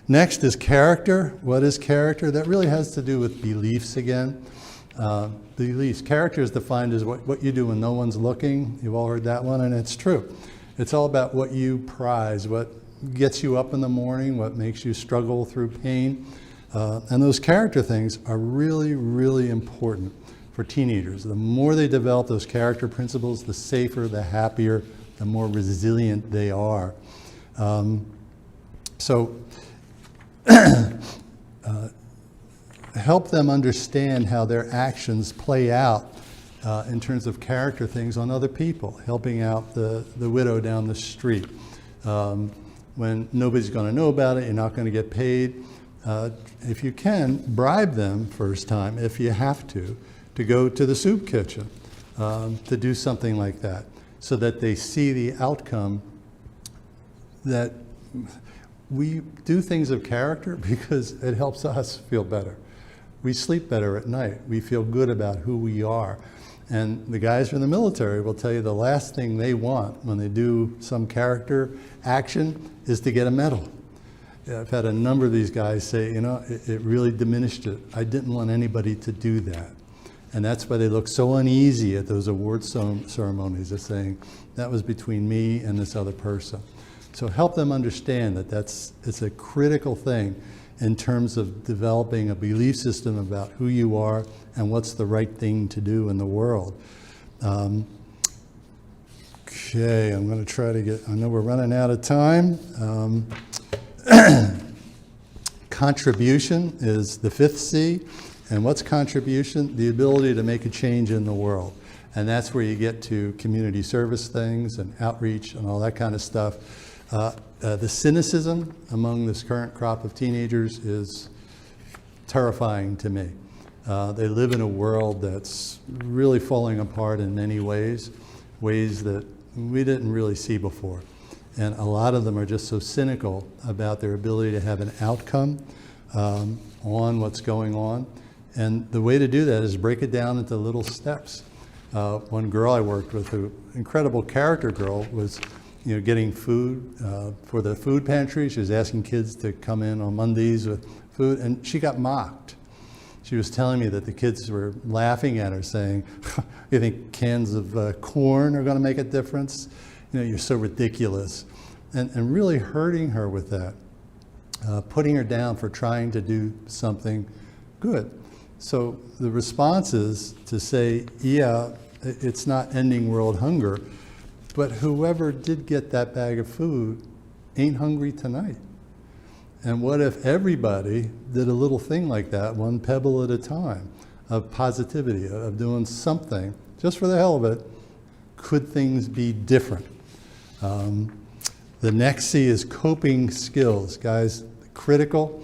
Next is character. What is character? That really has to do with beliefs again. Beliefs. Character is defined as what you do when no one's looking. You've all heard that one, and it's true. It's all about what you prize, what gets you up in the morning, what makes you struggle through pain. And those character things are really, really important for teenagers. The more they develop those character principles, the safer, the happier, the more resilient they are. Help them understand how their actions play out in terms of character things on other people, helping out the widow down the street. When nobody's going to know about it, you're not going to get paid. If you can, bribe them first time, if you have to go to the soup kitchen, to do something like that, so that they see the outcome. That we do things of character because it helps us feel better. We sleep better at night. We feel good about who we are. And the guys from the military will tell you the last thing they want when they do some character action is to get a medal. I've had a number of these guys say, it really diminished it. I didn't want anybody to do that. And that's why they look so uneasy at those award ceremonies. They're saying, that was between me and this other person. So help them understand that it's a critical thing in terms of developing a belief system about who you are and what's the right thing to do in the world. Okay, I'm going to try to I know we're running out of time. Contribution is the fifth C. And what's contribution? The ability to make a change in the world. And that's where you get to community service things and outreach and all that kind of stuff. The cynicism among this current crop of teenagers is terrifying to me. They live in a world that's really falling apart in many ways that we didn't really see before. And a lot of them are just so cynical about their ability to have an outcome on what's going on. And the way to do that is break it down into little steps. One girl I worked with, an incredible character girl, was getting food for the food pantry. She was asking kids to come in on Mondays with food, and she got mocked. She was telling me that the kids were laughing at her, saying, "You think cans of corn are going to make a difference? You're so ridiculous," and really hurting her with that, putting her down for trying to do something good. So the response is to say, yeah, it's not ending world hunger, but whoever did get that bag of food ain't hungry tonight. And what if everybody did a little thing like that, one pebble at a time, of positivity, of doing something, just for the hell of it? Could things be different? The next C is coping skills. Guys, critical.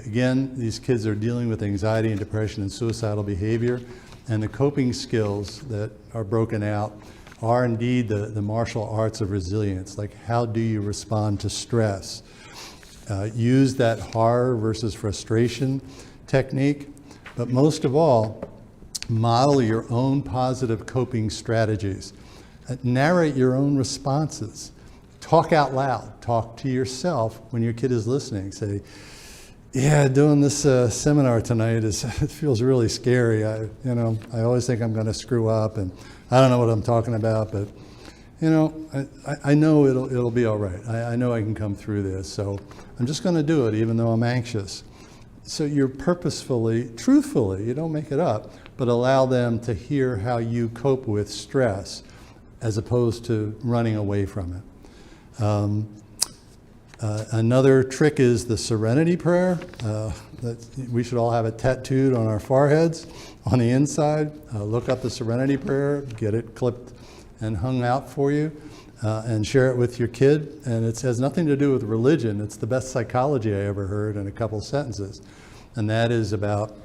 Again, these kids are dealing with anxiety and depression and suicidal behavior, and the coping skills that are broken out are indeed the martial arts of resilience. Like, how do you respond to stress? Use that horror versus frustration technique, but most of all, model your own positive coping strategies. Narrate your own responses. Talk out loud. Talk to yourself when your kid is listening. Say, yeah, doing this seminar tonight it feels really scary. I always think I'm going to screw up, and I don't know what I'm talking about, but I know it'll be all right. I know I can come through this, so I'm just going to do it even though I'm anxious. So you're purposefully, truthfully, you don't make it up, but allow them to hear how you cope with stress as opposed to running away from it. Another trick is the Serenity Prayer. We should all have it tattooed on our foreheads on the inside. Look up the Serenity Prayer, get it clipped and hung out for you, and share it with your kid. And it has nothing to do with religion. It's the best psychology I ever heard in a couple sentences. And that is about,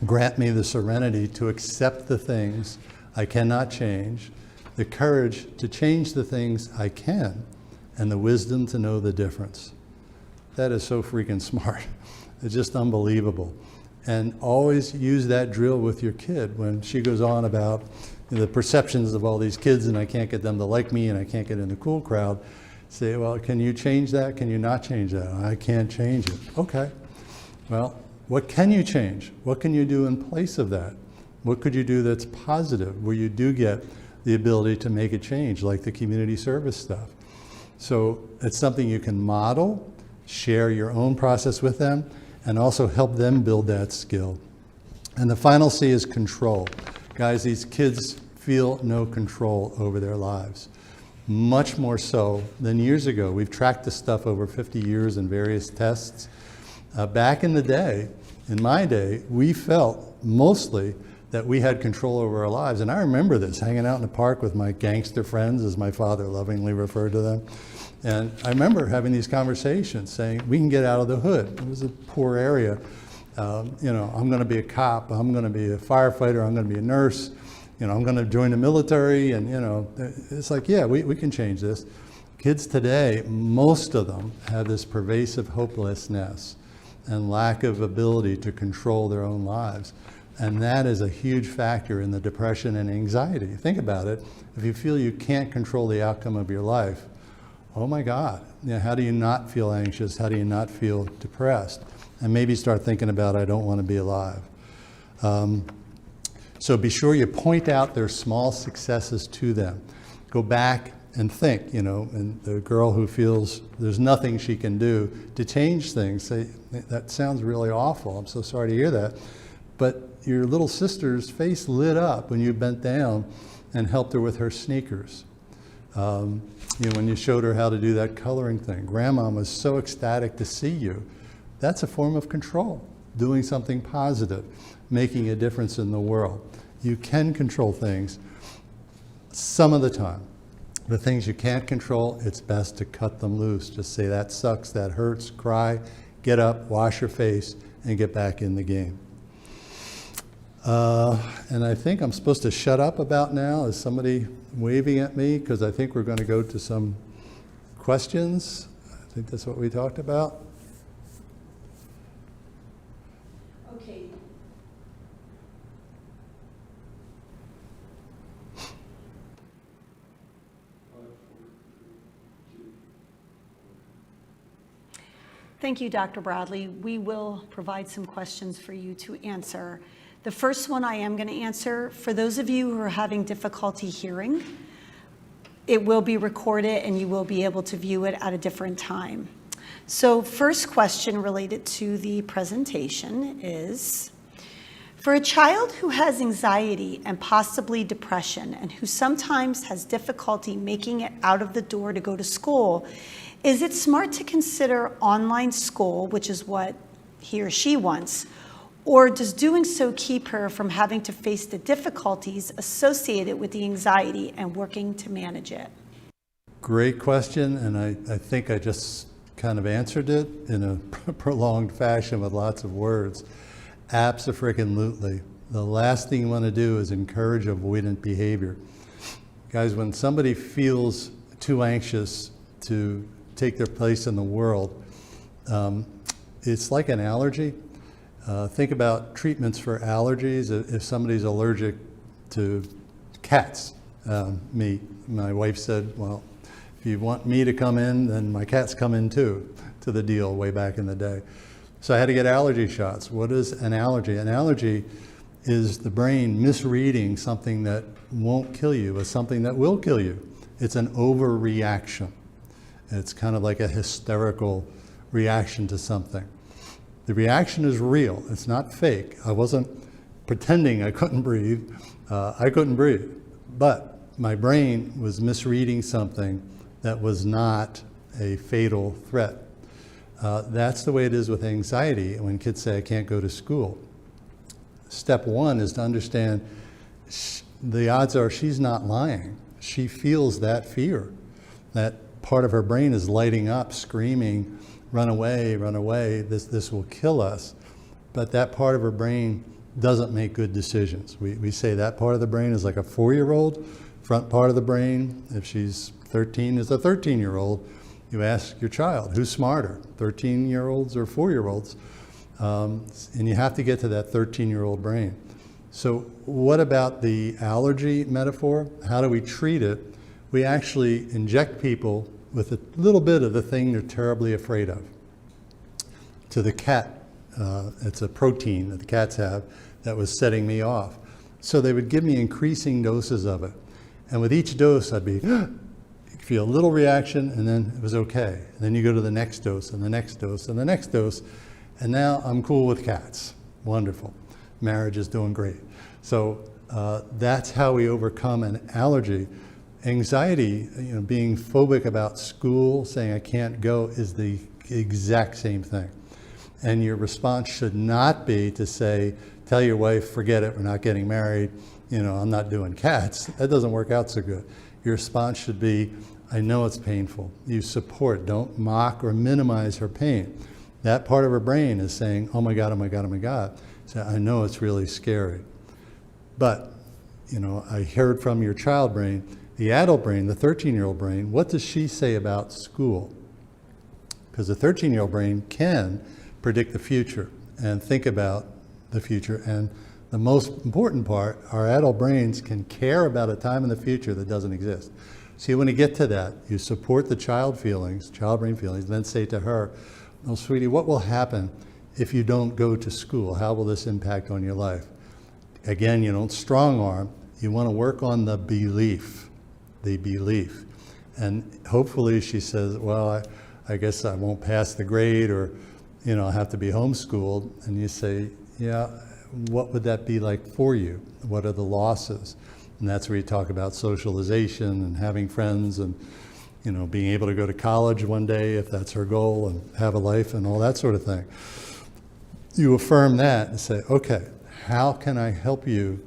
grant me the serenity to accept the things I cannot change, the courage to change the things I can, and the wisdom to know the difference. That is so freaking smart. It's just unbelievable. And always use that drill with your kid when she goes on about the perceptions of all these kids and I can't get them to like me and I can't get in the cool crowd. Say, well, can you change that? Can you not change that? I can't change it. Okay. Well, what can you change? What can you do in place of that? What could you do that's positive, where you do get the ability to make a change, like the community service stuff? So it's something you can model, share your own process with them, and also help them build that skill. And the final C is control. Guys, these kids feel no control over their lives, much more so than years ago. We've tracked this stuff over 50 years in various tests. Back in the day, in my day, we felt mostly that we had control over our lives. And I remember this, hanging out in the park with my gangster friends, as my father lovingly referred to them. And I remember having these conversations saying, we can get out of the hood. It was a poor area. I'm going to be a cop. I'm going to be a firefighter. I'm going to be a nurse. I'm going to join the military. And, it's like, yeah, we can change this. Kids today, most of them have this pervasive hopelessness and lack of ability to control their own lives. And that is a huge factor in the depression and anxiety. Think about it. If you feel you can't control the outcome of your life, oh my God, how do you not feel anxious? How do you not feel depressed? And maybe start thinking about, I don't want to be alive. So be sure you point out their small successes to them. Go back and think, and the girl who feels there's nothing she can do to change things, say, that sounds really awful. I'm so sorry to hear that. But your little sister's face lit up when you bent down and helped her with her sneakers. When you showed her how to do that coloring thing. Grandma was so ecstatic to see you. That's a form of control, doing something positive, making a difference in the world. You can control things some of the time. The things you can't control, it's best to cut them loose. Just say, that sucks, that hurts, cry, get up, wash your face, and get back in the game. And I think I'm supposed to shut up about now. Is somebody waving at me? Because I think we're going to go to some questions. I think that's what we talked about. Okay. Thank you, Dr. Bradley. We will provide some questions for you to answer. The first one I am going to answer, for those of you who are having difficulty hearing, it will be recorded and you will be able to view it at a different time. So first question related to the presentation is, for a child who has anxiety and possibly depression and who sometimes has difficulty making it out of the door to go to school, is it smart to consider online school, which is what he or she wants, or does doing so keep her from having to face the difficulties associated with the anxiety and working to manage it? Great question, and I think I just kind of answered it in a prolonged fashion with lots of words. Abso-freaking-lutely. The last thing you want to do is encourage avoidant behavior. Guys, when somebody feels too anxious to take their place in the world, it's like an allergy. Think about treatments for allergies. If somebody's allergic to cats, my wife said, well, if you want me to come in, then my cats come in too, to the deal way back in the day. So I had to get allergy shots. What is an allergy? An allergy is the brain misreading something that won't kill you as something that will kill you. It's an overreaction. It's kind of like a hysterical reaction to something. The reaction is real. It's not fake. I wasn't pretending I couldn't breathe. I couldn't breathe. But my brain was misreading something that was not a fatal threat That's the way it is with anxiety when kids say, I can't go to school. Step one is to understand the odds are she's not lying. She feels that fear. That part of her brain is lighting up, screaming, run away, this will kill us. But that part of her brain doesn't make good decisions. We say that part of the brain is like a 4-year-old. Front part of the brain, if she's 13, is a 13-year-old. You ask your child, who's smarter, 13-year-olds or 4-year-olds? And you have to get to that 13-year-old brain. So what about the allergy metaphor? How do we treat it? We actually inject people with a little bit of the thing they're terribly afraid of. To the cat, it's a protein that the cats have that was setting me off. So they would give me increasing doses of it. And with each dose, I'd be, feel a little reaction, and then it was okay. And then you go to the next dose, and the next dose, and the next dose, and now I'm cool with cats. Wonderful. Marriage is doing great. So that's how we overcome an allergy. Anxiety, being phobic about school, saying I can't go, is the exact same thing. And your response should not be to say, tell your wife, forget it, we're not getting married, I'm not doing cats. That doesn't work out so good. Your response should be, I know it's painful. You support, don't mock or minimize her pain. That part of her brain is saying, oh my God, oh my God, oh my God. So I know it's really scary. But, I heard from your child brain, the adult brain, the 13-year-old brain, what does she say about school? Because the 13-year-old brain can predict the future and think about the future. And the most important part, our adult brains can care about a time in the future that doesn't exist. So you want to get to that. You support the child brain feelings, then say to her, oh, sweetie, what will happen if you don't go to school? How will this impact on your life? Again, you don't strong arm. You want to work on the belief. And hopefully she says, well, I guess I won't pass the grade, or, I'll have to be homeschooled. And you say, yeah, what would that be like for you? What are the losses? And that's where you talk about socialization and having friends and, being able to go to college one day if that's her goal and have a life and all that sort of thing. You affirm that and say, okay, how can I help you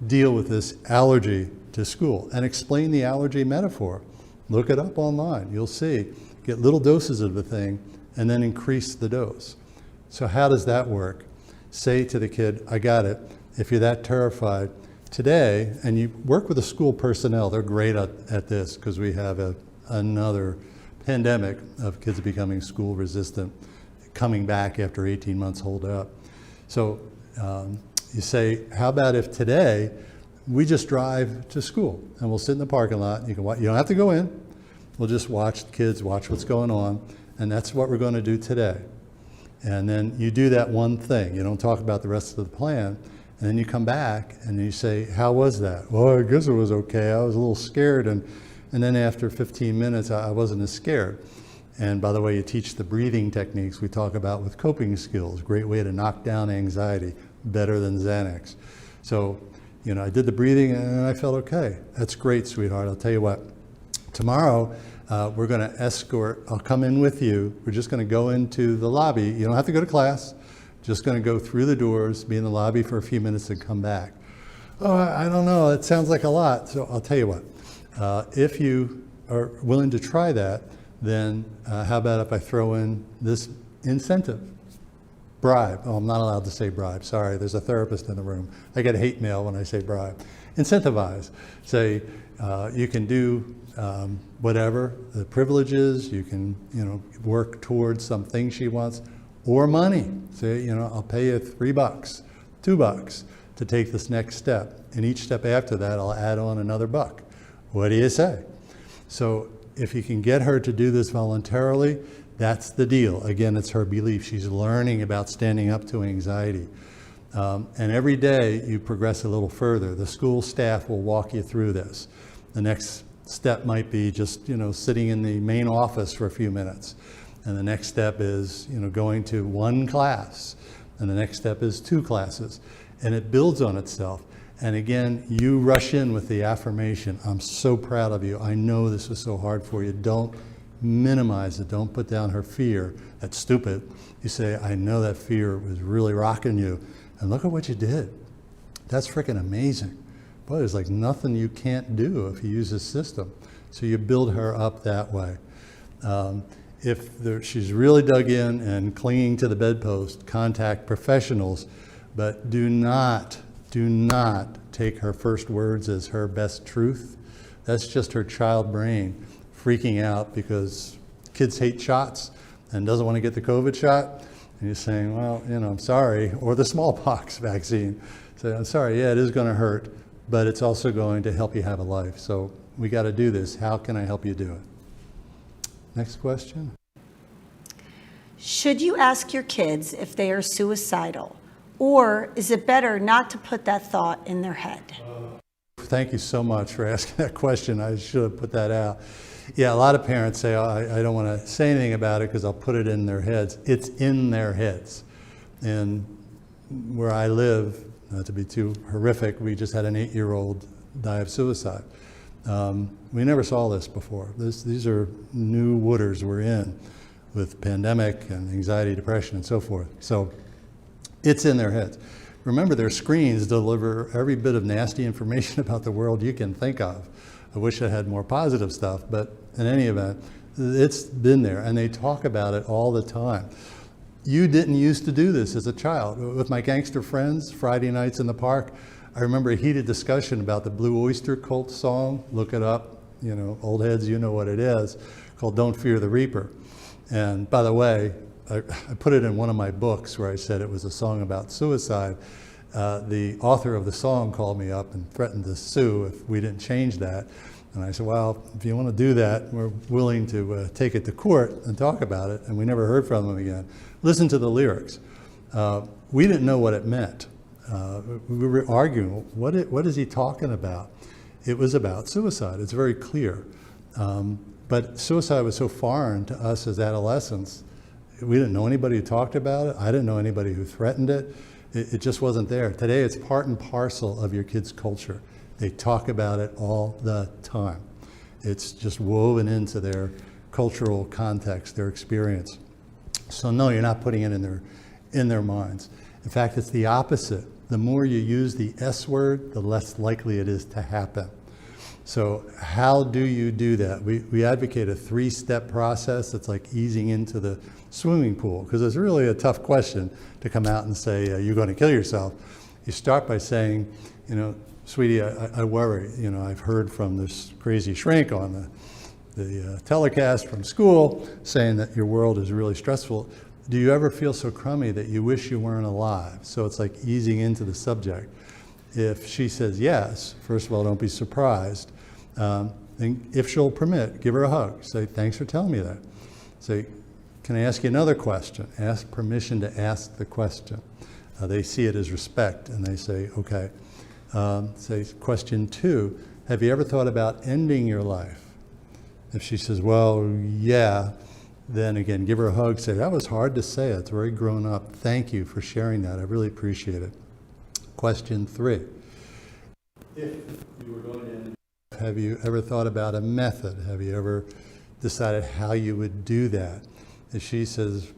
deal with this allergy to school? And explain the allergy metaphor. Look it up online. You'll see. Get little doses of the thing and then increase the dose. So how does that work? Say to the kid, I got it. If you're that terrified, today, and you work with the school personnel, they're great at this because we have another pandemic of kids becoming school resistant, coming back after 18 months holed up. So you say, how about if today we just drive to school and we'll sit in the parking lot. You don't have to go in. We'll just watch the kids, watch what's going on. And that's what we're going to do today. And then you do that one thing. You don't talk about the rest of the plan. And then you come back and you say, how was that? Well, I guess it was okay. I was a little scared. And then after 15 minutes, I wasn't as scared. And by the way, you teach the breathing techniques we talk about with coping skills. Great way to knock down anxiety, better than Xanax. So, I did the breathing and I felt okay. That's great, sweetheart. I'll tell you what, tomorrow we're going to escort, I'll come in with you. We're just going to go into the lobby. You don't have to go to class. Just going to go through the doors, be in the lobby for a few minutes and come back. Oh, I don't know. It sounds like a lot. So I'll tell you what, if you are willing to try that, then how about if I throw in this incentive? Bribe. Oh, I'm not allowed to say bribe. Sorry, there's a therapist in the room. I get hate mail when I say bribe. Incentivize. Say, you can do whatever the privileges, you can work towards some thing she wants, or money. Say, I'll pay you $3, $2 to take this next step. And each step after that, I'll add on another $1. What do you say? So if you can get her to do this voluntarily, that's the deal. Again, it's her belief. She's learning about standing up to anxiety. And every day you progress a little further. The school staff will walk you through this. The next step might be just, sitting in the main office for a few minutes. And the next step is, going to one class. And the next step is 2 classes. And it builds on itself. And again, you rush in with the affirmation, I'm so proud of you. I know this was so hard for you. Don't minimize it. Don't put down her fear. That's stupid. You say, I know that fear was really rocking you, and look at what you did. That's freaking amazing. Boy, there's like nothing you can't do if you use this system. So you build her up that way. If she's really dug in and clinging to the bedpost, contact professionals, but do not take her first words as her best truth. That's just her child brain freaking out because kids hate shots and doesn't want to get the COVID shot. And you're saying, well, I'm sorry, or the smallpox vaccine. So I'm sorry, yeah, it is going to hurt, but it's also going to help you have a life. So we got to do this. How can I help you do it? Next question. Should you ask your kids if they are suicidal, or is it better not to put that thought in their head? Thank you so much for asking that question. I should have put that out. Yeah, a lot of parents say, I don't want to say anything about it because I'll put it in their heads. It's in their heads. And where I live, not to be too horrific, we just had an 8-year-old die of suicide. We never saw this before. These are new waters we're in with pandemic and anxiety, depression, and so forth. So it's in their heads. Remember, their screens deliver every bit of nasty information about the world you can think of. I wish I had more positive stuff, but in any event, it's been there, and they talk about it all the time. You didn't used to do this as a child. With my gangster friends, Friday nights in the park, I remember a heated discussion about the Blue Oyster Cult song. Look it up, old heads, you know what it is, called Don't Fear the Reaper. And by the way, I put it in one of my books where I said it was a song about suicide. The author of the song called me up and threatened to sue if we didn't change that. And I said, well, if you want to do that, we're willing to take it to court and talk about it. And we never heard from him again. Listen to the lyrics. We didn't know what it meant. We were arguing, what is he talking about? It was about suicide. It's very clear. But suicide was so foreign to us as adolescents. We didn't know anybody who talked about it. I didn't know anybody who threatened it. It just wasn't there. Today, it's part and parcel of your kids' culture. They talk about it all the time. It's just woven into their cultural context, their experience. So no, you're not putting it in their minds. In fact, it's the opposite. The more you use the S word, the less likely it is to happen. So how do you do that? We advocate a 3-step process that's like easing into the swimming pool, because it's really a tough question to come out and say, you're going to kill yourself. You start by saying, sweetie, I worry. I've heard from this crazy shrink on the telecast from school saying that your world is really stressful. Do you ever feel so crummy that you wish you weren't alive? So it's like easing into the subject. If she says yes, first of all, don't be surprised. Then if she'll permit, give her a hug. Say, thanks for telling me that. Say, can I ask you another question? Ask permission to ask the question. They see it as respect, and they say, okay. Say, question 2, have you ever thought about ending your life? If she says, well, yeah, then again, give her a hug. Say, that was hard to say. It's very grown up. Thank you for sharing that. I really appreciate it. Question 3, if you were going to end, have you ever thought about a method? Have you ever decided how you would do that? If she says,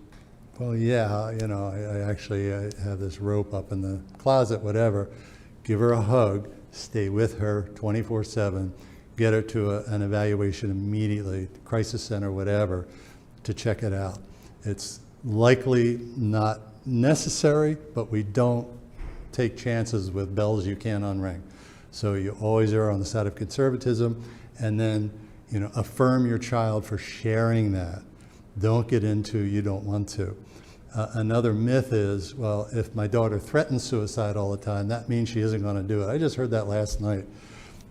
well, yeah, I actually have this rope up in the closet, whatever, give her a hug, stay with her 24/7, get her to an evaluation immediately, crisis center, whatever, to check it out. It's likely not necessary, but we don't take chances with bells you can't unring. So you always are on the side of conservatism, and then affirm your child for sharing that. Don't get into you don't want to. Another myth is, well, if my daughter threatens suicide all the time, that means she isn't going to do it. I just heard that last night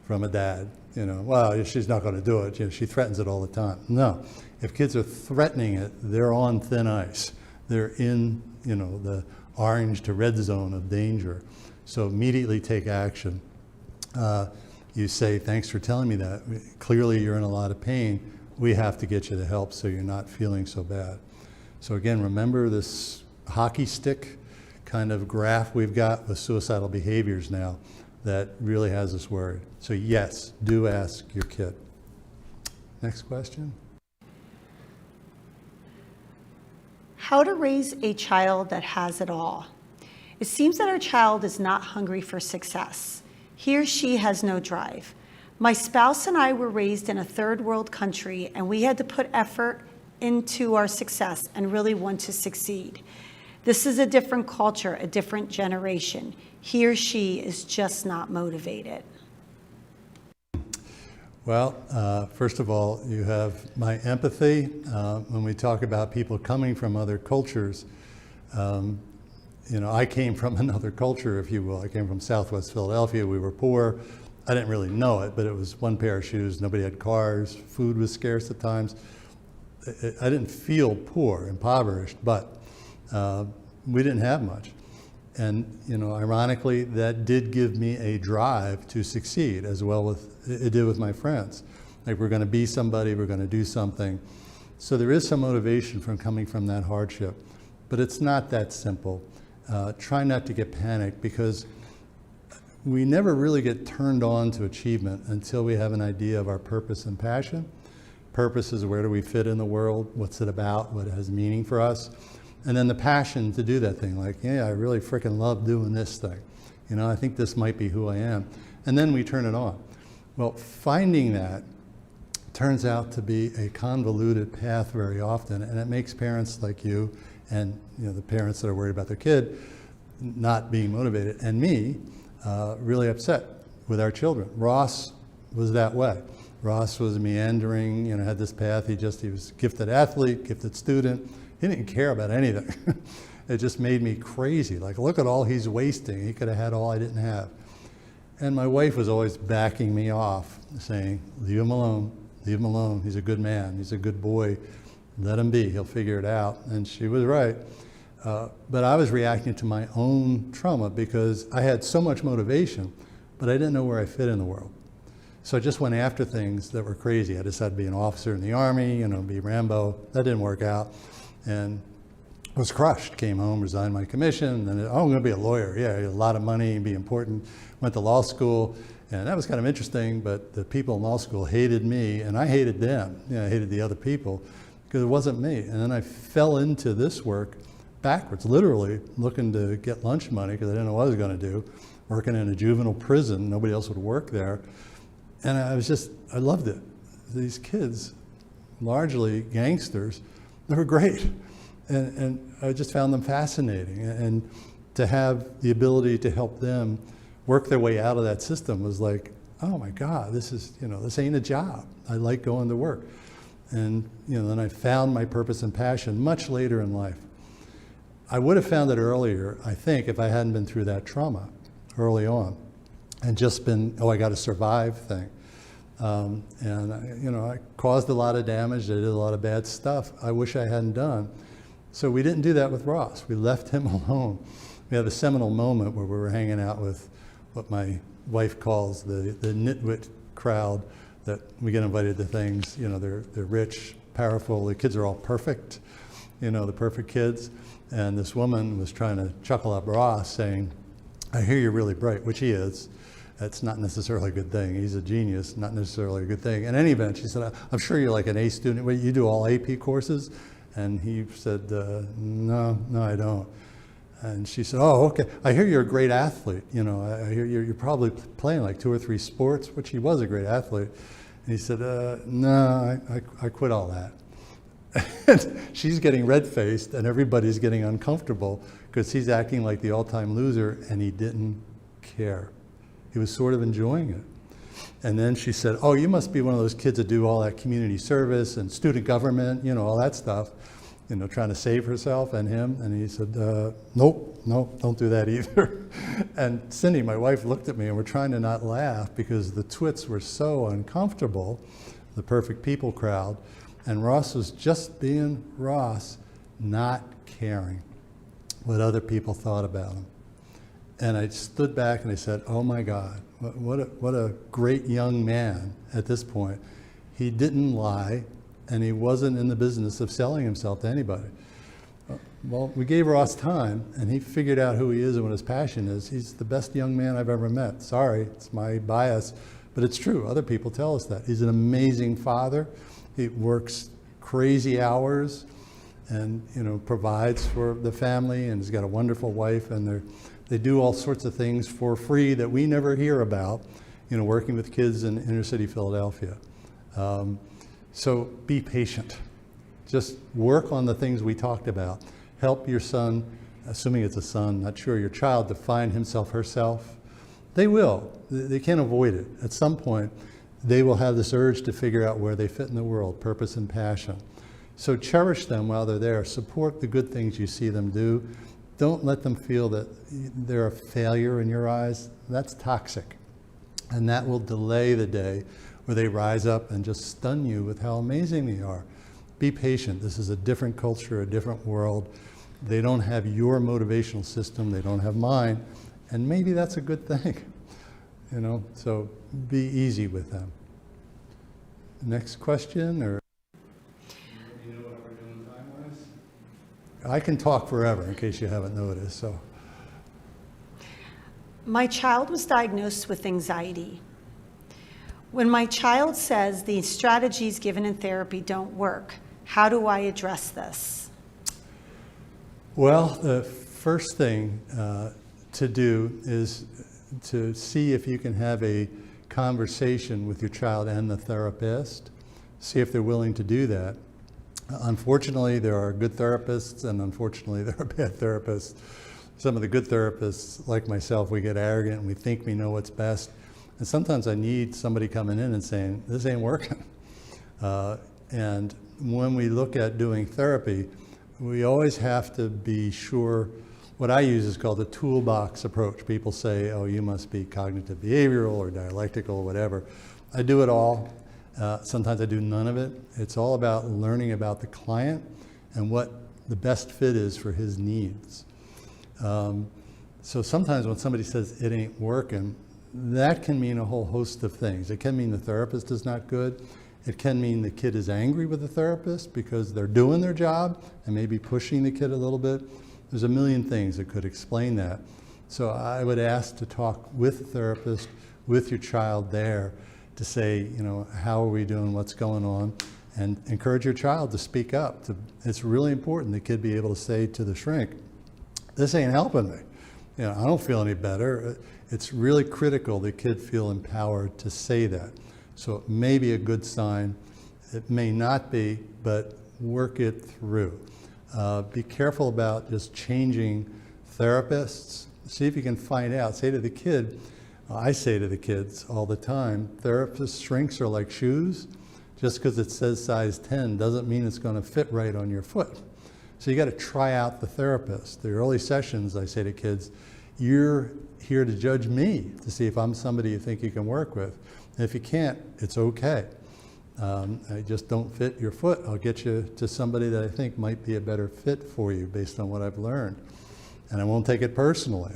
from a dad. Well, she's not going to do it. She threatens it all the time. No, if kids are threatening it, they're on thin ice. They're in, the orange to red zone of danger. So immediately take action. You say, thanks for telling me that. Clearly you're in a lot of pain. We have to get you the help so you're not feeling so bad. So again, remember this hockey stick kind of graph we've got with suicidal behaviors now that really has us worried. So yes, do ask your kid. Next question. How to raise a child that has it all. It seems that our child is not hungry for success. He or she has no drive. My spouse and I were raised in a third world country, and we had to put effort into our success and really want to succeed. This is a different culture, a different generation. He or she is just not motivated. Well, first of all, you have my empathy. When we talk about people coming from other cultures, I came from another culture, if you will. I came from Southwest Philadelphia. We were poor. I didn't really know it, but it was one pair of shoes. Nobody had cars. Food was scarce at times. I didn't feel poor, impoverished, but we didn't have much. And, ironically, that did give me a drive to succeed, as well as it did with my friends. Like, we're going to be somebody, we're going to do something. So there is some motivation from coming from that hardship, but it's not that simple. Try not to get panicked, because we never really get turned on to achievement until we have an idea of our purpose and passion. Purpose is, where do we fit in the world? What's it about? What has meaning for us? And then the passion to do that thing, like, yeah, I really freaking love doing this thing. I think this might be who I am. And then we turn it on. Well, finding that turns out to be a convoluted path very often, and it makes parents like you and the parents that are worried about their kid not being motivated, and me, really upset with our children. Ross was that way. Ross was meandering, had this path. He was gifted athlete, gifted student. He didn't care about anything. It just made me crazy. Like, look at all he's wasting. He could have had all I didn't have. And my wife was always backing me off, saying, leave him alone, leave him alone. He's a good man, he's a good boy. Let him be, he'll figure it out. And she was right. But I was reacting to my own trauma, because I had so much motivation, but I didn't know where I fit in the world. So I just went after things that were crazy. I decided to be an officer in the Army, be Rambo. That didn't work out. And was crushed. Came home, resigned my commission, and I'm going to be a lawyer. Yeah, a lot of money, be important. Went to law school, and that was kind of interesting, but the people in law school hated me, and I hated them. I hated the other people, because it wasn't me. And then I fell into this work backwards, literally looking to get lunch money, because I didn't know what I was going to do, working in a juvenile prison. Nobody else would work there. And I loved it. These kids, largely gangsters, they were great. And I just found them fascinating. And to have the ability to help them work their way out of that system was like, oh my God, this ain't a job. I like going to work. And then I found my purpose and passion much later in life. I would have found it earlier, I think, if I hadn't been through that trauma early on, and just been, I got to survive thing. I caused a lot of damage. I did a lot of bad stuff I wish I hadn't done. So we didn't do that with Ross. We left him alone. We have a seminal moment where we were hanging out with what my wife calls the nitwit crowd, that we get invited to things. They're rich, powerful. The kids are all perfect, the perfect kids. And this woman was trying to chuckle up Ross, saying, I hear you're really bright, which he is. That's not necessarily a good thing. He's a genius, not necessarily a good thing. In any event, she said, I'm sure you're like an A student. Wait, you do all AP courses? And he said, no, I don't. And she said, oh, okay. I hear you're a great athlete. I hear you're probably playing like 2 or 3 sports, which he was a great athlete. And he said, no, I quit all that. And she's getting red-faced, and everybody's getting uncomfortable, because he's acting like the all-time loser, and he didn't care. He was sort of enjoying it. And then she said, oh, you must be one of those kids that do all that community service and student government, all that stuff, trying to save herself and him. And he said, nope, don't do that either. And Cindy, my wife, looked at me, and we're trying to not laugh, because the twits were so uncomfortable, the perfect people crowd. And Ross was just being Ross, not caring what other people thought about him. And I stood back and I said, oh my God, what a great young man at this point. He didn't lie, and he wasn't in the business of selling himself to anybody. Well, we gave Ross time, and he figured out who he is and what his passion is. He's the best young man I've ever met. Sorry, it's my bias, but it's true. Other people tell us that. He's an amazing father. He works crazy hours, and provides for the family and has got a wonderful wife, and they do all sorts of things for free that we never hear about, working with kids in inner city Philadelphia. So be patient. Just work on the things we talked about. Help your son, assuming it's a son, not sure, your child to find himself, herself. They will. They can't avoid it. At some point, they will have this urge to figure out where they fit in the world, purpose and passion. So cherish them while they're there. Support the good things you see them do. Don't let them feel that they're a failure in your eyes. That's toxic. And that will delay the day where they rise up and just stun you with how amazing they are. Be patient. This is a different culture, a different world. They don't have your motivational system. They don't have mine. And maybe that's a good thing. So be easy with them. Next question, or you know what we're doing time-wise? I can talk forever in case you haven't noticed. So My child was diagnosed with anxiety. When my child says the strategies given in therapy don't work, how do I address this? Well, the first thing to do is to see if you can have a conversation with your child and the therapist, see if they're willing to do that. Unfortunately, there are good therapists, and unfortunately, there are bad therapists. Some of the good therapists, like myself, we get arrogant and we think we know what's best. And sometimes I need somebody coming in and saying, this ain't working. And when we look at doing therapy, we always have to be sure. What I use is called the toolbox approach. People say, oh, you must be cognitive behavioral or dialectical or whatever. I do it all. Sometimes I do none of it. It's all about learning about the client and what the best fit is for his needs. So sometimes when somebody says it ain't working, that can mean a whole host of things. It can mean the therapist is not good. It can mean the kid is angry with the therapist because they're doing their job and maybe pushing the kid a little bit. There's a million things that could explain that. So I would ask to talk with the therapist, with your child there, to say, how are we doing, what's going on, and encourage your child to speak up. It's really important the kid be able to say to the shrink, this ain't helping me. I don't feel any better. It's really critical the kid feel empowered to say that. So it may be a good sign. It may not be, but work it through. Be careful about just changing therapists. See if you can find out. Say to the kid, I say to the kids all the time, therapist shrinks are like shoes. Just because it says size 10 doesn't mean it's going to fit right on your foot. So you got to try out the therapist. The early sessions, I say to kids, you're here to judge me to see if I'm somebody you think you can work with. And if you can't, it's okay. I just don't fit your foot. I'll get you to somebody that I think might be a better fit for you based on what I've learned. And I won't take it personally.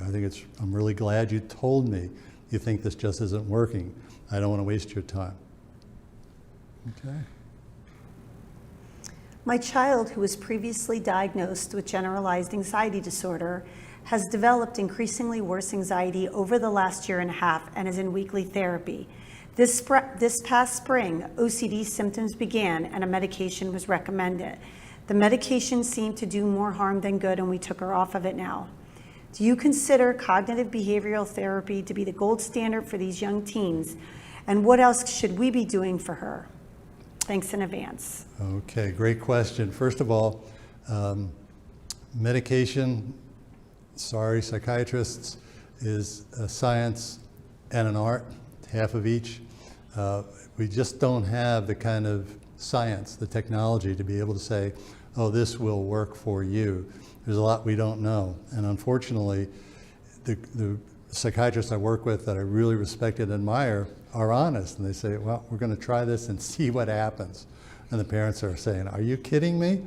I'm really glad you told me you think this just isn't working. I don't want to waste your time. Okay. My child, who was previously diagnosed with generalized anxiety disorder, has developed increasingly worse anxiety over the last year and a half and is in weekly therapy. This past spring, OCD symptoms began and a medication was recommended. The medication seemed to do more harm than good, and we took her off of it now. Do you consider cognitive behavioral therapy to be the gold standard for these young teens? And what else should we be doing for her? Thanks in advance. Okay, great question. First of all, medication, sorry, psychiatrists, is a science and an art, half of each. We just don't have the kind of science, the technology to be able to say, oh, this will work for you. There's a lot we don't know. And unfortunately, the psychiatrists I work with that I really respect and admire are honest. And they say, well, we're going to try this and see what happens. And the parents are saying, are you kidding me?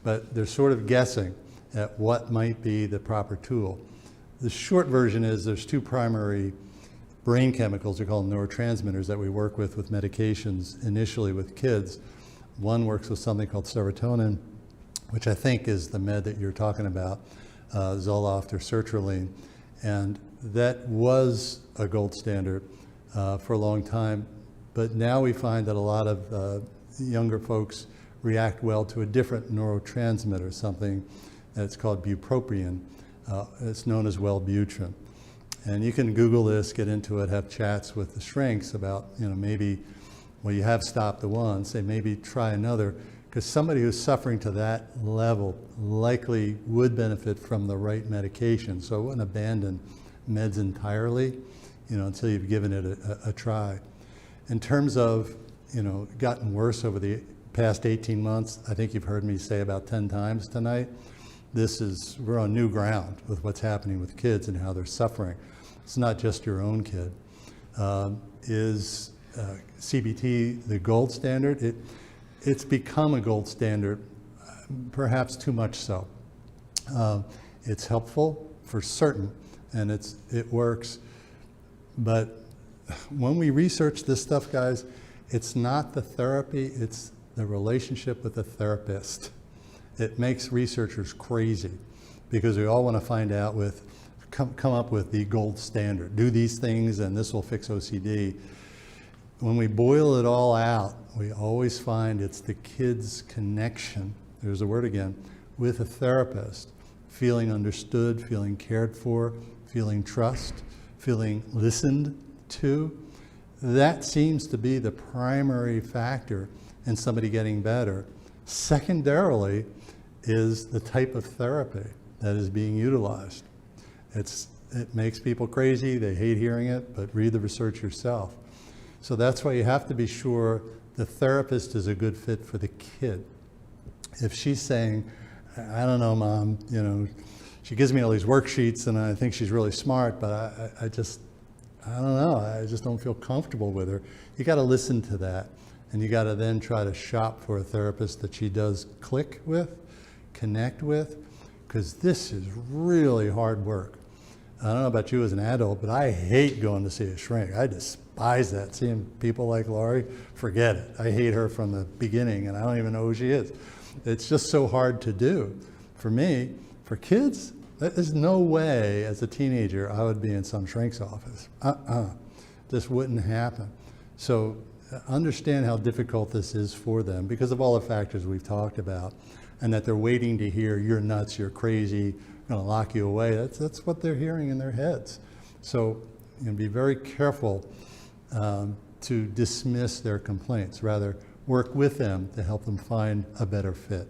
But they're sort of guessing at what might be the proper tool. The short version is there's two primary brain chemicals, they're called neurotransmitters, that we work with medications initially with kids. One works with something called serotonin, which I think is the med that you're talking about, Zoloft or sertraline. And that was a gold standard for a long time. But now we find that a lot of younger folks react well to a different neurotransmitter, something that's called bupropion. It's known as Wellbutrin. And you can Google this, get into it, have chats with the shrinks about, maybe, well, you have stopped the one, say maybe try another, because somebody who's suffering to that level likely would benefit from the right medication. So I wouldn't abandon meds entirely, until you've given it a try. In terms of, gotten worse over the past 18 months, I think you've heard me say about 10 times tonight, we're on new ground with what's happening with kids and how they're suffering. It's not just your own kid. Is CBT the gold standard? It's become a gold standard, perhaps too much so. It's helpful for certain, and it works. But when we research this stuff, guys, it's not the therapy, it's the relationship with the therapist. It makes researchers crazy because we all want to find out come up with the gold standard. Do these things and this will fix OCD. When we boil it all out, we always find it's the kid's connection, there's the word again, with a therapist, feeling understood, feeling cared for, feeling trust, feeling listened to. That seems to be the primary factor in somebody getting better. Secondarily is the type of therapy that is being utilized. It makes people crazy, they hate hearing it, but read the research yourself. So that's why you have to be sure the therapist is a good fit for the kid. If she's saying, I don't know, Mom, she gives me all these worksheets and I think she's really smart, but I don't know, I just don't feel comfortable with her. You got to listen to that, and you got to then try to shop for a therapist that she does click with, connect with, because this is really hard work. I don't know about you as an adult, but I hate going to see a shrink. I despise that. Seeing people like Laurie, forget it. I hate her from the beginning, and I don't even know who she is. It's just so hard to do. For me, for kids, there's no way as a teenager I would be in some shrink's office. This wouldn't happen. So understand how difficult this is for them because of all the factors we've talked about, and that they're waiting to hear, you're nuts, you're crazy, I'm gonna lock you away. That's what they're hearing in their heads. So be very careful to dismiss their complaints. Rather, work with them to help them find a better fit,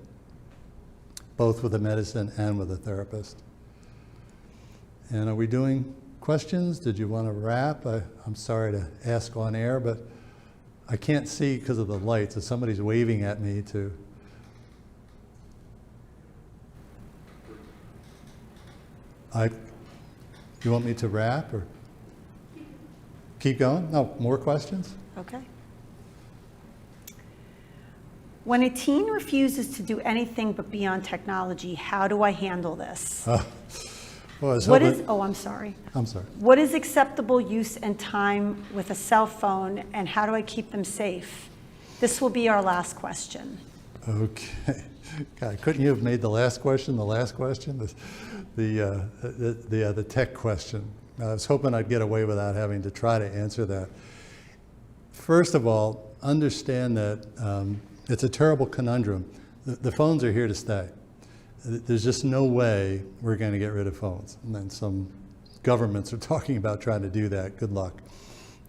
both with the medicine and with a therapist. And are we doing questions? Did you want to wrap? I'm sorry to ask on air, but I can't see because of the lights. If somebody's waving at me to... You want me to wrap or keep going? No, more questions? Okay. When a teen refuses to do anything but be on technology, how do I handle this? Well, I'm sorry. I'm sorry. What is acceptable use and time with a cell phone, and how do I keep them safe? This will be our last question. Okay. God, couldn't you have made the last question the last question? The tech question. I was hoping I'd get away without having to try to answer that. First of all, understand that it's a terrible conundrum. The phones are here to stay. There's just no way we're going to get rid of phones. And then some governments are talking about trying to do that. Good luck.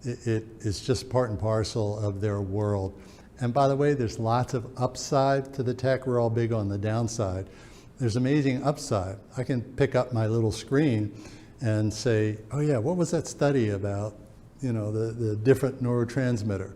It is just part and parcel of their world. And by the way, there's lots of upside to the tech. We're all big on the downside. There's amazing upside. I can pick up my little screen and say, oh yeah, what was that study about, the different neurotransmitter?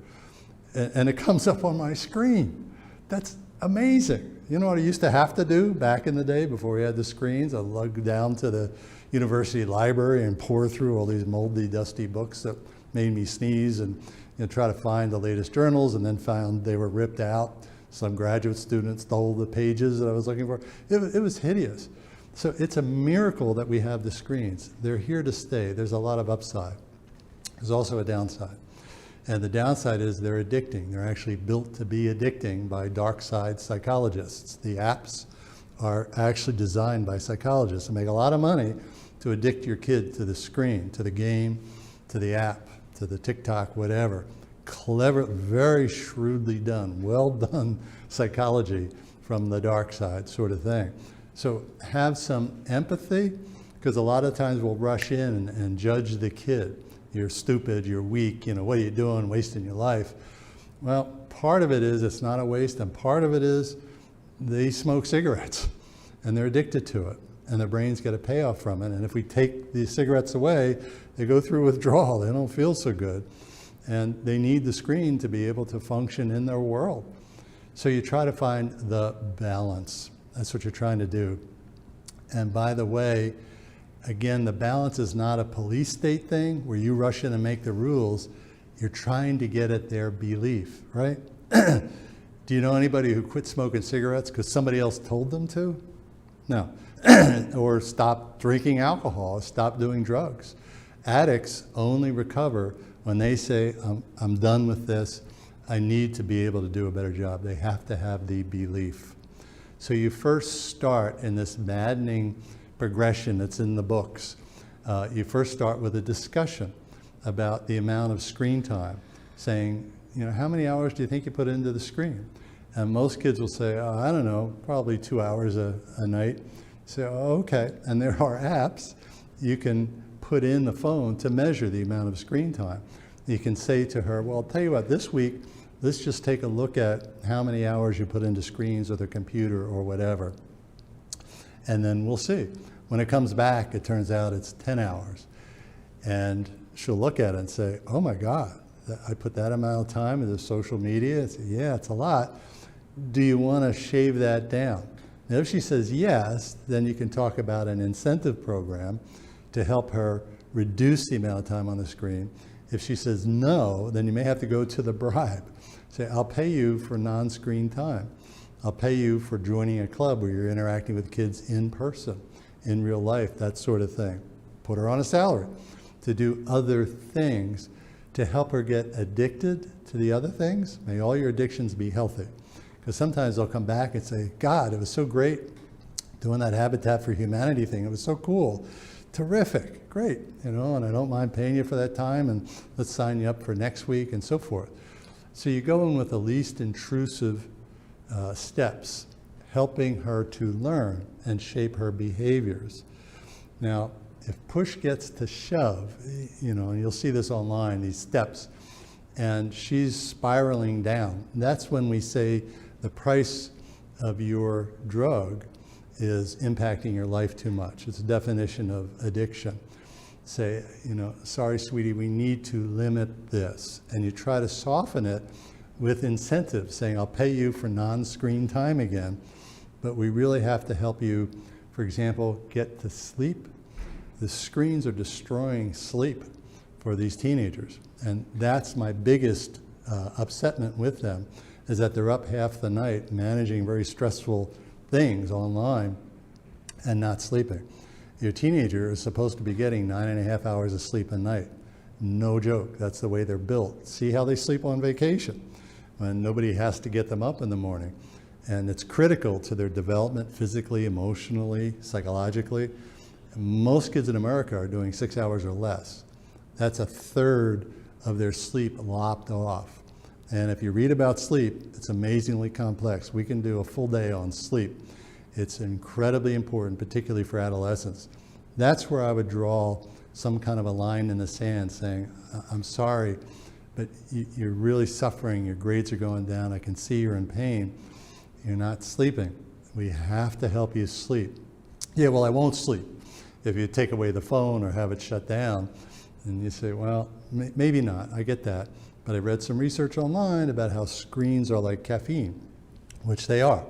And it comes up on my screen. That's amazing. You know what I used to have to do back in the day before we had the screens? I'd lug down to the university library and pour through all these moldy, dusty books that made me sneeze and try to find the latest journals, and then found they were ripped out. Some graduate students stole the pages that I was looking for. It was hideous. So it's a miracle that we have the screens. They're here to stay. There's a lot of upside. There's also a downside. And the downside is they're addicting. They're actually built to be addicting by dark side psychologists. The apps are actually designed by psychologists to make a lot of money to addict your kid to the screen, to the game, to the app, to the TikTok, whatever. clever, very shrewdly done, well done psychology from the dark side sort of thing. So have some empathy, because a lot of times we'll rush in and judge the kid. You're stupid, you're weak, what are you doing, wasting your life? Well, part of it is it's not a waste, and part of it is they smoke cigarettes and they're addicted to it, and their brains get a payoff from it. And if we take these cigarettes away, they go through withdrawal, they don't feel so good. And they need the screen to be able to function in their world. So you try to find the balance. That's what you're trying to do. And by the way, again, the balance is not a police state thing where you rush in and make the rules. You're trying to get at their belief, right? Do you know anybody who quit smoking cigarettes because somebody else told them to? No. Or stop drinking alcohol, stop doing drugs. Addicts only recover when they say, I'm done with this, I need to be able to do a better job. They have to have the belief. So you first start in this maddening progression that's in the books. You first start with a discussion about the amount of screen time, saying, how many hours do you think you put into the screen? And most kids will say, I don't know, probably 2 hours a night. Say, okay. And there are apps you can put in the phone to measure the amount of screen time. You can say to her, well, I'll tell you what, this week, let's just take a look at how many hours you put into screens or the computer or whatever. And then we'll see. When it comes back, it turns out it's 10 hours. And she'll look at it and say, oh my God, I put that amount of time into social media? It's, yeah, it's a lot. Do you want to shave that down? Now, if she says yes, then you can talk about an incentive program to help her reduce the amount of time on the screen. If she says no, then you may have to go to the bribe. Say, I'll pay you for non-screen time. I'll pay you for joining a club where you're interacting with kids in person, in real life, that sort of thing. Put her on a salary to do other things to help her get addicted to the other things. May all your addictions be healthy. Because sometimes they'll come back and say, God, it was so great doing that Habitat for Humanity thing. It was so cool. Terrific, great, and I don't mind paying you for that time, and let's sign you up for next week and so forth. So you go in with the least intrusive steps, helping her to learn and shape her behaviors. Now, if push gets to shove, and you'll see this online, these steps, and she's spiraling down, that's when we say the price of your drug is impacting your life too much. It's a definition of addiction. Say, sorry, sweetie, we need to limit this. And you try to soften it with incentives, saying, I'll pay you for non-screen time again, but we really have to help you, for example, get to sleep. The screens are destroying sleep for these teenagers. And that's my biggest upsetment with them, is that they're up half the night managing very stressful things online and not sleeping. Your teenager is supposed to be getting 9.5 hours of sleep a night. No joke, that's the way they're built. See how they sleep on vacation when nobody has to get them up in the morning. And it's critical to their development physically, emotionally, psychologically. Most kids in America are doing 6 hours or less. That's a third of their sleep lopped off. And if you read about sleep, it's amazingly complex. We can do a full day on sleep. It's incredibly important, particularly for adolescents. That's where I would draw some kind of a line in the sand saying, I'm sorry, but you're really suffering. Your grades are going down. I can see you're in pain. You're not sleeping. We have to help you sleep. Yeah, well, I won't sleep if you take away the phone or have it shut down. And you say, well, maybe not. I get that. But I read some research online about how screens are like caffeine, which they are.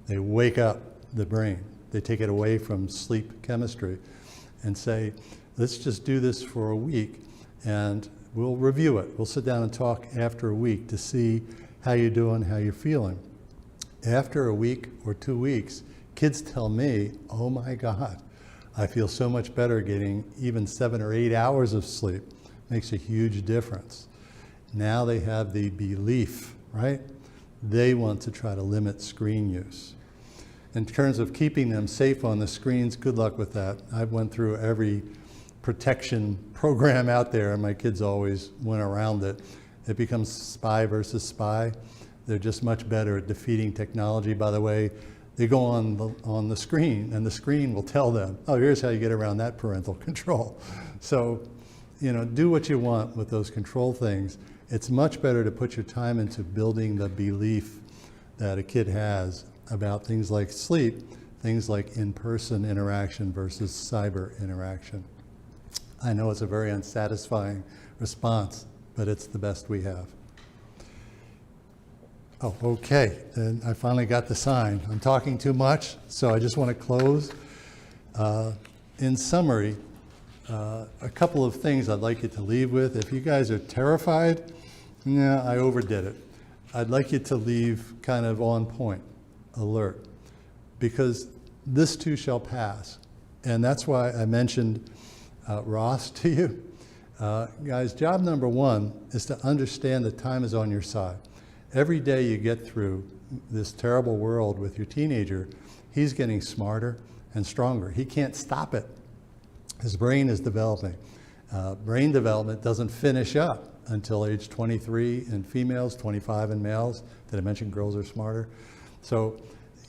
They wake up the brain. They take it away from sleep chemistry and say, let's just do this for a week and we'll review it. We'll sit down and talk after a week to see how you're doing, how you're feeling. After a week or 2 weeks, kids tell me, oh my God, I feel so much better getting even 7 or 8 hours of sleep. Makes a huge difference. Now they have the belief, right? They want to try to limit screen use. In terms of keeping them safe on the screens, good luck with that. I've went through every protection program out there, and my kids always went around it. It becomes spy versus spy. They're just much better at defeating technology. By the way, they go on the screen, and the screen will tell them, oh, here's how you get around that parental control. So, do what you want with those control things. It's much better to put your time into building the belief that a kid has about things like sleep, things like in-person interaction versus cyber interaction. I know it's a very unsatisfying response, but it's the best we have. Oh, okay, and I finally got the sign. I'm talking too much, so I just want to close. In summary, a couple of things I'd like you to leave with. If you guys are terrified, yeah, I overdid it. I'd like you to leave kind of on point, alert, because this too shall pass. And that's why I mentioned Ross to you. Guys, job number one is to understand that time is on your side. Every day you get through this terrible world with your teenager, he's getting smarter and stronger. He can't stop it. His brain is developing. Brain development doesn't finish up until age 23 in females, 25 in males. Did I mention girls are smarter? So,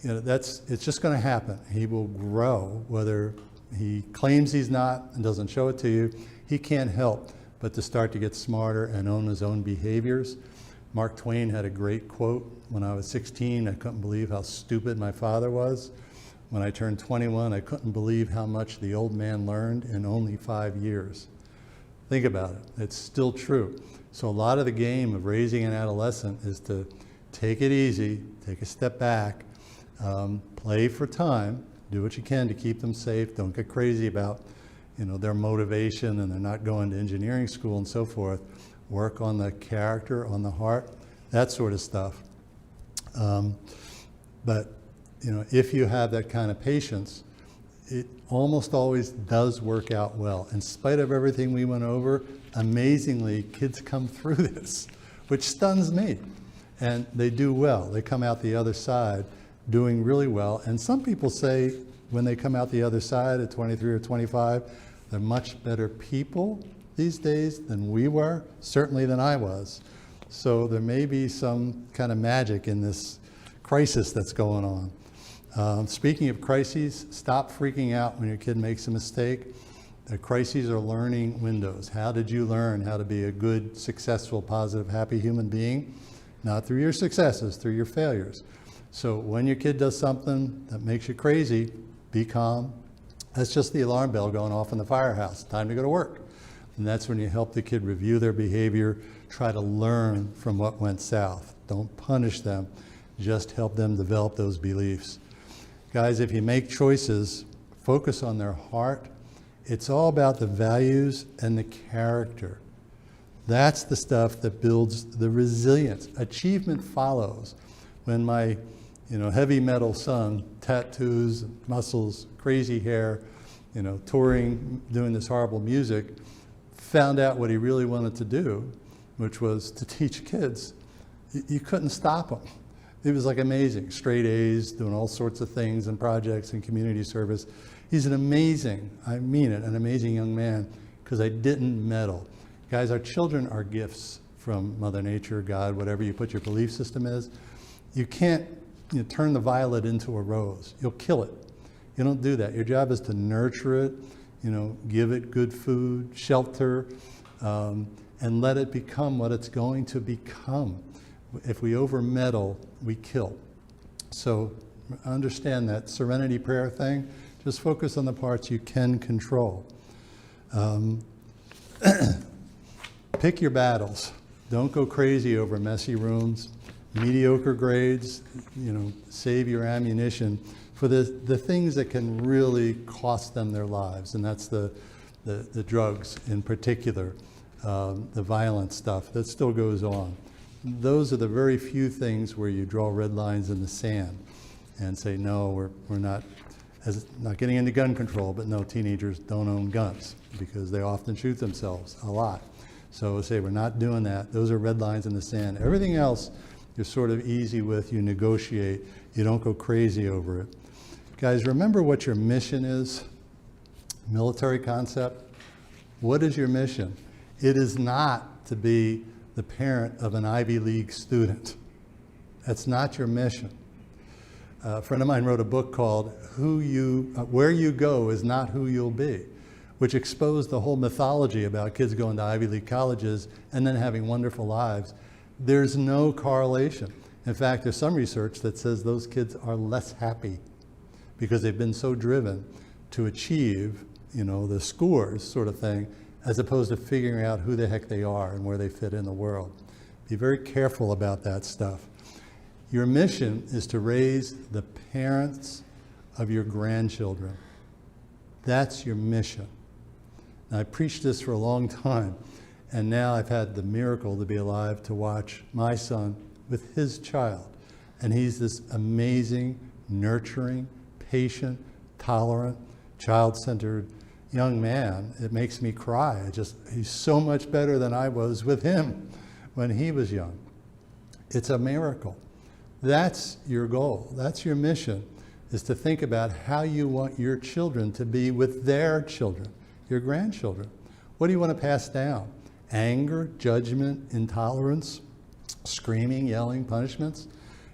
it's just going to happen. He will grow, whether he claims he's not and doesn't show it to you. He can't help but to start to get smarter and own his own behaviors. Mark Twain had a great quote. When I was 16, I couldn't believe how stupid my father was. When I turned 21, I couldn't believe how much the old man learned in only 5 years. Think about it. It's still true. So a lot of the game of raising an adolescent is to take it easy, take a step back, play for time, do what you can to keep them safe. Don't get crazy about their motivation and they're not going to engineering school and so forth. Work on the character, on the heart, that sort of stuff. But if you have that kind of patience, it almost always does work out well. In spite of everything we went over, amazingly, kids come through this, which stuns me. And they do well. They come out the other side doing really well. And some people say when they come out the other side at 23 or 25, they're much better people these days than we were, certainly than I was. So there may be some kind of magic in this crisis that's going on. Speaking of crises, stop freaking out when your kid makes a mistake. The crises are learning windows. How did you learn how to be a good, successful, positive, happy human being? Not through your successes, through your failures. So when your kid does something that makes you crazy, be calm. That's just the alarm bell going off in the firehouse. Time to go to work. And that's when you help the kid review their behavior, try to learn from what went south. Don't punish them, just help them develop those beliefs. Guys, if you make choices, focus on their heart. It's all about the values and the character. That's the stuff that builds the resilience. Achievement follows. When my heavy metal son, tattoos, muscles, crazy hair, touring, doing this horrible music, found out what he really wanted to do, which was to teach kids. You couldn't stop him. It was like amazing. Straight A's, doing all sorts of things and projects and community service. He's an amazing, I mean it, an amazing young man, because I didn't meddle. Guys, our children are gifts from Mother Nature, God, whatever you put your belief system is. You can't turn the violet into a rose. You'll kill it. You don't do that. Your job is to nurture it, give it good food, shelter, and let it become what it's going to become. If we over-meddle, we kill. So understand that Serenity Prayer thing. Just focus on the parts you can control. Pick your battles. Don't go crazy over messy rooms, mediocre grades. Save your ammunition for the things that can really cost them their lives, and that's the drugs in particular, the violent stuff that still goes on. Those are the very few things where you draw red lines in the sand and say, no, we're not getting into gun control, but no, teenagers don't own guns because they often shoot themselves a lot. So say we're not doing that. Those are red lines in the sand. Everything else you're sort of easy with, you negotiate, you don't go crazy over it. Guys, remember what your mission is. Military concept. What is your mission? It is not to be the parent of an Ivy League student. That's not your mission. A friend of mine wrote a book called Where You Go Is Not Who You'll Be, which exposed the whole mythology about kids going to Ivy League colleges and then having wonderful lives. There's no correlation. In fact, there's some research that says those kids are less happy because they've been so driven to achieve, the scores sort of thing, as opposed to figuring out who the heck they are and where they fit in the world. Be very careful about that stuff. Your mission is to raise the parents of your grandchildren. That's your mission. Now, I preached this for a long time, and now I've had the miracle to be alive to watch my son with his child. And he's this amazing, nurturing, patient, tolerant, child-centered young man. It makes me cry. He's so much better than I was with him when he was young. It's a miracle. That's your goal. That's your mission, is to think about how you want your children to be with their children, your grandchildren. What do you want to pass down? Anger, judgment, intolerance, screaming, yelling, punishments?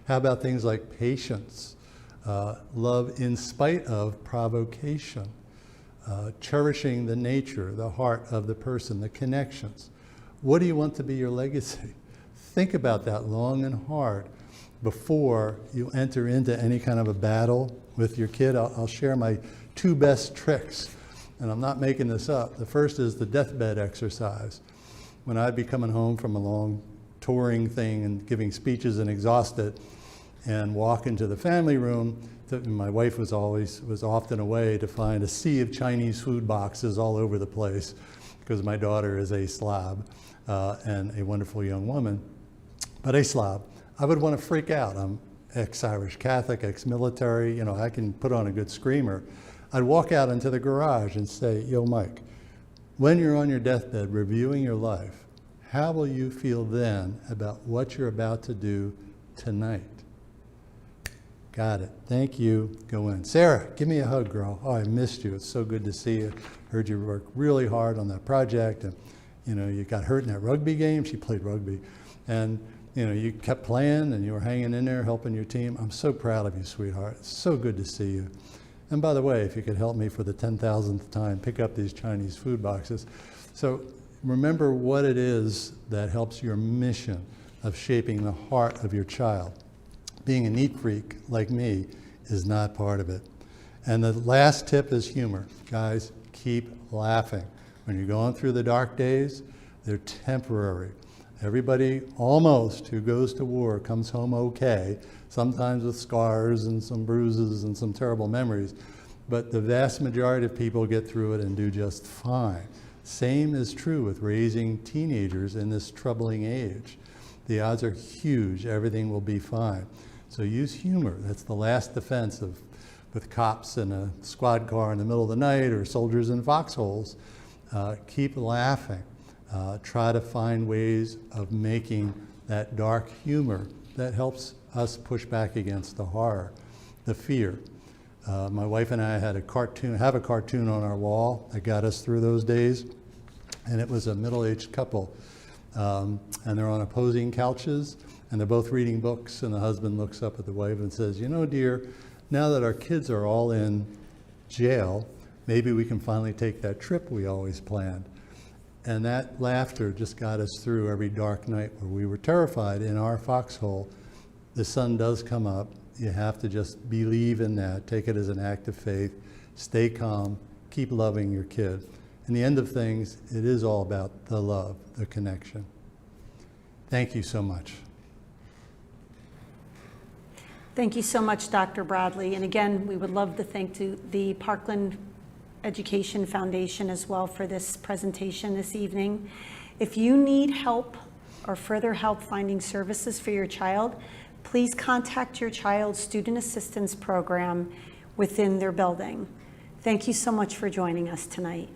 How about things like patience, love in spite of provocation, cherishing the nature, the heart of the person, the connections? What do you want to be your legacy? Think about that long and hard before you enter into any kind of a battle with your kid. I'll share my 2 best tricks, and I'm not making this up. The first is the deathbed exercise. When I'd be coming home from a long touring thing and giving speeches and exhausted, and walk into the family room, my wife was often away to find a sea of Chinese food boxes all over the place, because my daughter is a Slav and a wonderful young woman, but a Slav. I would want to freak out. I'm ex-Irish Catholic, ex-military, I can put on a good screamer. I'd walk out into the garage and say, yo, Mike, when you're on your deathbed reviewing your life, how will you feel then about what you're about to do tonight? Got it. Thank you. Go in. Sarah, give me a hug, girl. Oh, I missed you. It's so good to see you. Heard you work really hard on that project, and you got hurt in that rugby game. She played rugby, and you kept playing, and you were hanging in there, helping your team. I'm so proud of you, sweetheart. It's so good to see you. And by the way, if you could help me for the 10,000th time, pick up these Chinese food boxes. So remember what it is that helps your mission of shaping the heart of your child. Being a neat freak like me is not part of it. And the last tip is humor. Guys, keep laughing. When you're going through the dark days, they're temporary. Everybody almost who goes to war comes home okay, sometimes with scars and some bruises and some terrible memories, but the vast majority of people get through it and do just fine. Same is true with raising teenagers in this troubling age. The odds are huge, everything will be fine. So use humor. That's the last defense with cops in a squad car in the middle of the night or soldiers in foxholes. Keep laughing. Try to find ways of making that dark humor that helps us push back against the horror, the fear. My wife and I have a cartoon on our wall that got us through those days, and it was a middle-aged couple, and they're on opposing couches, and they're both reading books, and the husband looks up at the wife and says, dear, now that our kids are all in jail, maybe we can finally take that trip we always planned. And that laughter just got us through every dark night where we were terrified in our foxhole. The sun does come up. You have to just believe in that. Take it as an act of faith. Stay calm. Keep loving your kid. In the end of things, it is all about the love, the connection. Thank you so much. Thank you so much, Dr. Bradley. And again, we would love to thank the Parkland Education Foundation as well for this presentation this evening. If you need help or further help finding services for your child, please contact your child's student assistance program within their building. Thank you so much for joining us tonight.